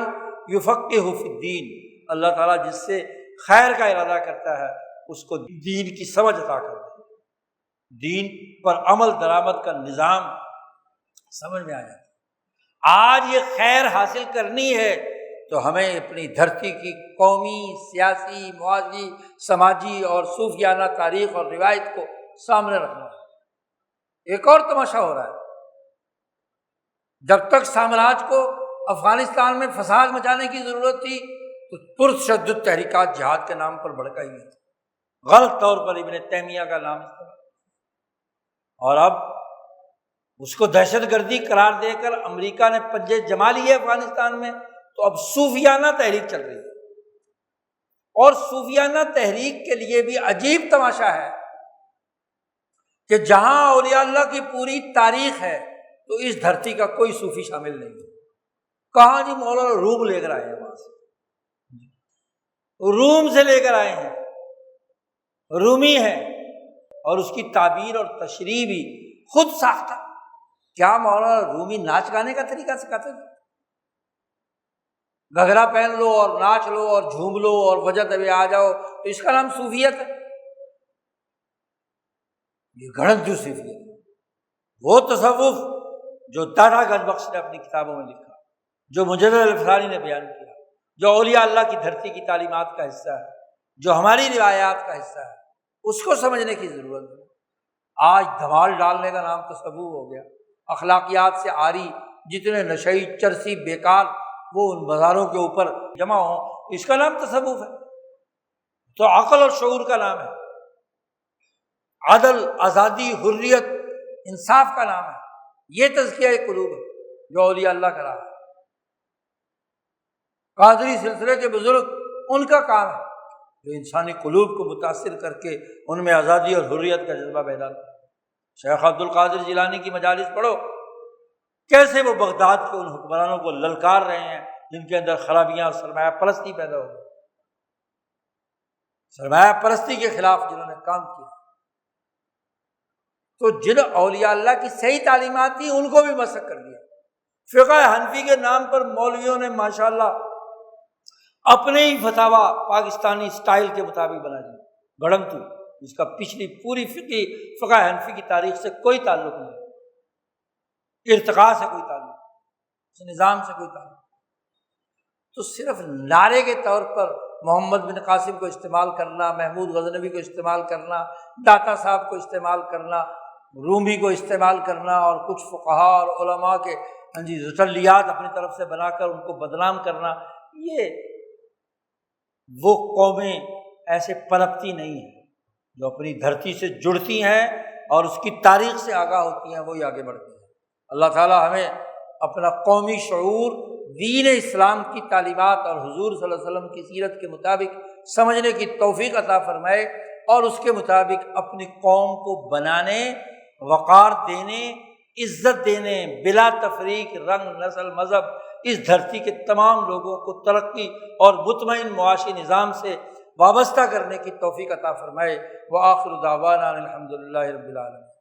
Speaker 1: یفقہہ فی الدین، اللہ تعالیٰ جس سے خیر کا ارادہ کرتا ہے اس کو دین کی سمجھ عطا کرتا ہے، دین پر عمل درآمد کا نظام سمجھ میں آ جاتا ہے۔ آج یہ خیر حاصل کرنی ہے تو ہمیں اپنی دھرتی کی قومی، سیاسی، معاشی، سماجی اور صوفیانہ تاریخ اور روایت کو سامنے رکھنا ہے۔ ایک اور تماشا ہو رہا ہے، جب تک سامراج کو افغانستان میں فساد مچانے کی ضرورت تھی تو پرتشدد تحریکات جہاد کے نام پر بھڑکائی گئی، غلط طور پر ابن تیمیہ کا نام استعمال، اور اب اس کو دہشت گردی قرار دے کر امریکہ نے پنجے جما لیے افغانستان میں، تو اب صوفیانہ تحریک چل رہی ہے۔ اور صوفیانہ تحریک کے لیے بھی عجیب تماشا ہے کہ جہاں اولیاء اللہ کی پوری تاریخ ہے تو اس دھرتی کا کوئی صوفی شامل نہیں ہے۔ کہاں جی؟ مولانا روم لے کر آئے ہیں، وہاں سے روم سے لے کر آئے ہیں، رومی ہے، اور اس کی تعبیر اور تشریح بھی خود ساختہ۔ کیا مولانا رومی ناچ گانے کا طریقہ سکھاتے تھے؟ گھگرا پہن لو اور ناچ لو اور جھوم لو اور وجہ طبع آ جاؤ تو اس کا نام صوفیت ہے؟ یہ گھڑت جو صوفیت ہے، وہ تصوف جو داتا گنج بخش نے اپنی کتابوں میں لکھا، جو مجدد الافسانی نے بیان کیا، جو اولیاء اللہ کی دھرتی کی تعلیمات کا حصہ ہے، جو ہماری روایات کا حصہ ہے، اس کو سمجھنے کی ضرورت ہے۔ آج دھمال ڈالنے کا نام تصوف ہو گیا، اخلاقیات سے عاری جتنے نشئی چرسی بیکار وہ ان بازاروں کے اوپر جمع ہوں، اس کا نام تصوف ہے، تو عقل اور شعور کا نام ہے، عدل، آزادی، حریت، انصاف کا نام ہے، یہ تزکیہ قلوب ہے جو اولیاء اللہ کرا ہے۔ قادری سلسلے کے بزرگ ان کا کام ہے جو انسانی قلوب کو متاثر کر کے ان میں آزادی اور حریت کا جذبہ پیدا کرتا ہے۔ شیخ عبد القادر جیلانی کی مجالس پڑھو، کیسے وہ بغداد کے ان حکمرانوں کو للکار رہے ہیں جن کے اندر خرابیاں اور سرمایہ پرستی پیدا ہو گئی، سرمایہ پرستی کے خلاف جنہوں نے کام کیا۔ تو جن اولیاء اللہ کی صحیح تعلیمات تھی ان کو بھی مسخ کر دیا۔ فقہ حنفی کے نام پر مولویوں نے ماشاءاللہ اپنے ہی فتاویٰ پاکستانی سٹائل کے مطابق بنا دی، گڑنتو، جس کا پچھلی پوری فقہ حنفی کی تاریخ سے کوئی تعلق نہیں، ارتقاء سے کوئی تعلق، اس نظام سے کوئی تعلق۔ تو صرف نعرے کے طور پر محمد بن قاسم کو استعمال کرنا، محمود غزنوی کو استعمال کرنا، داتا صاحب کو استعمال کرنا، رومی کو استعمال کرنا، اور کچھ فقہا اور علماء کے رسلیات اپنی طرف سے بنا کر ان کو بدنام کرنا، یہ وہ قومیں ایسے پنپتی نہیں ہیں، جو اپنی دھرتی سے جڑتی ہیں اور اس کی تاریخ سے آگاہ ہوتی ہیں وہی آگے بڑھتی ہیں۔ اللہ تعالیٰ ہمیں اپنا قومی شعور دین اسلام کی تعلیمات اور حضور صلی اللہ علیہ وسلم کی سیرت کے مطابق سمجھنے کی توفیق عطا فرمائے، اور اس کے مطابق اپنی قوم کو بنانے، وقار دینے، عزت دینے، بلا تفریق رنگ نسل مذہب اس دھرتی کے تمام لوگوں کو ترقی اور مطمئن معاشی نظام سے وابستہ کرنے کی توفیق عطا فرمائے۔ وآخر دعوانا الحمد للہ رب العالمین۔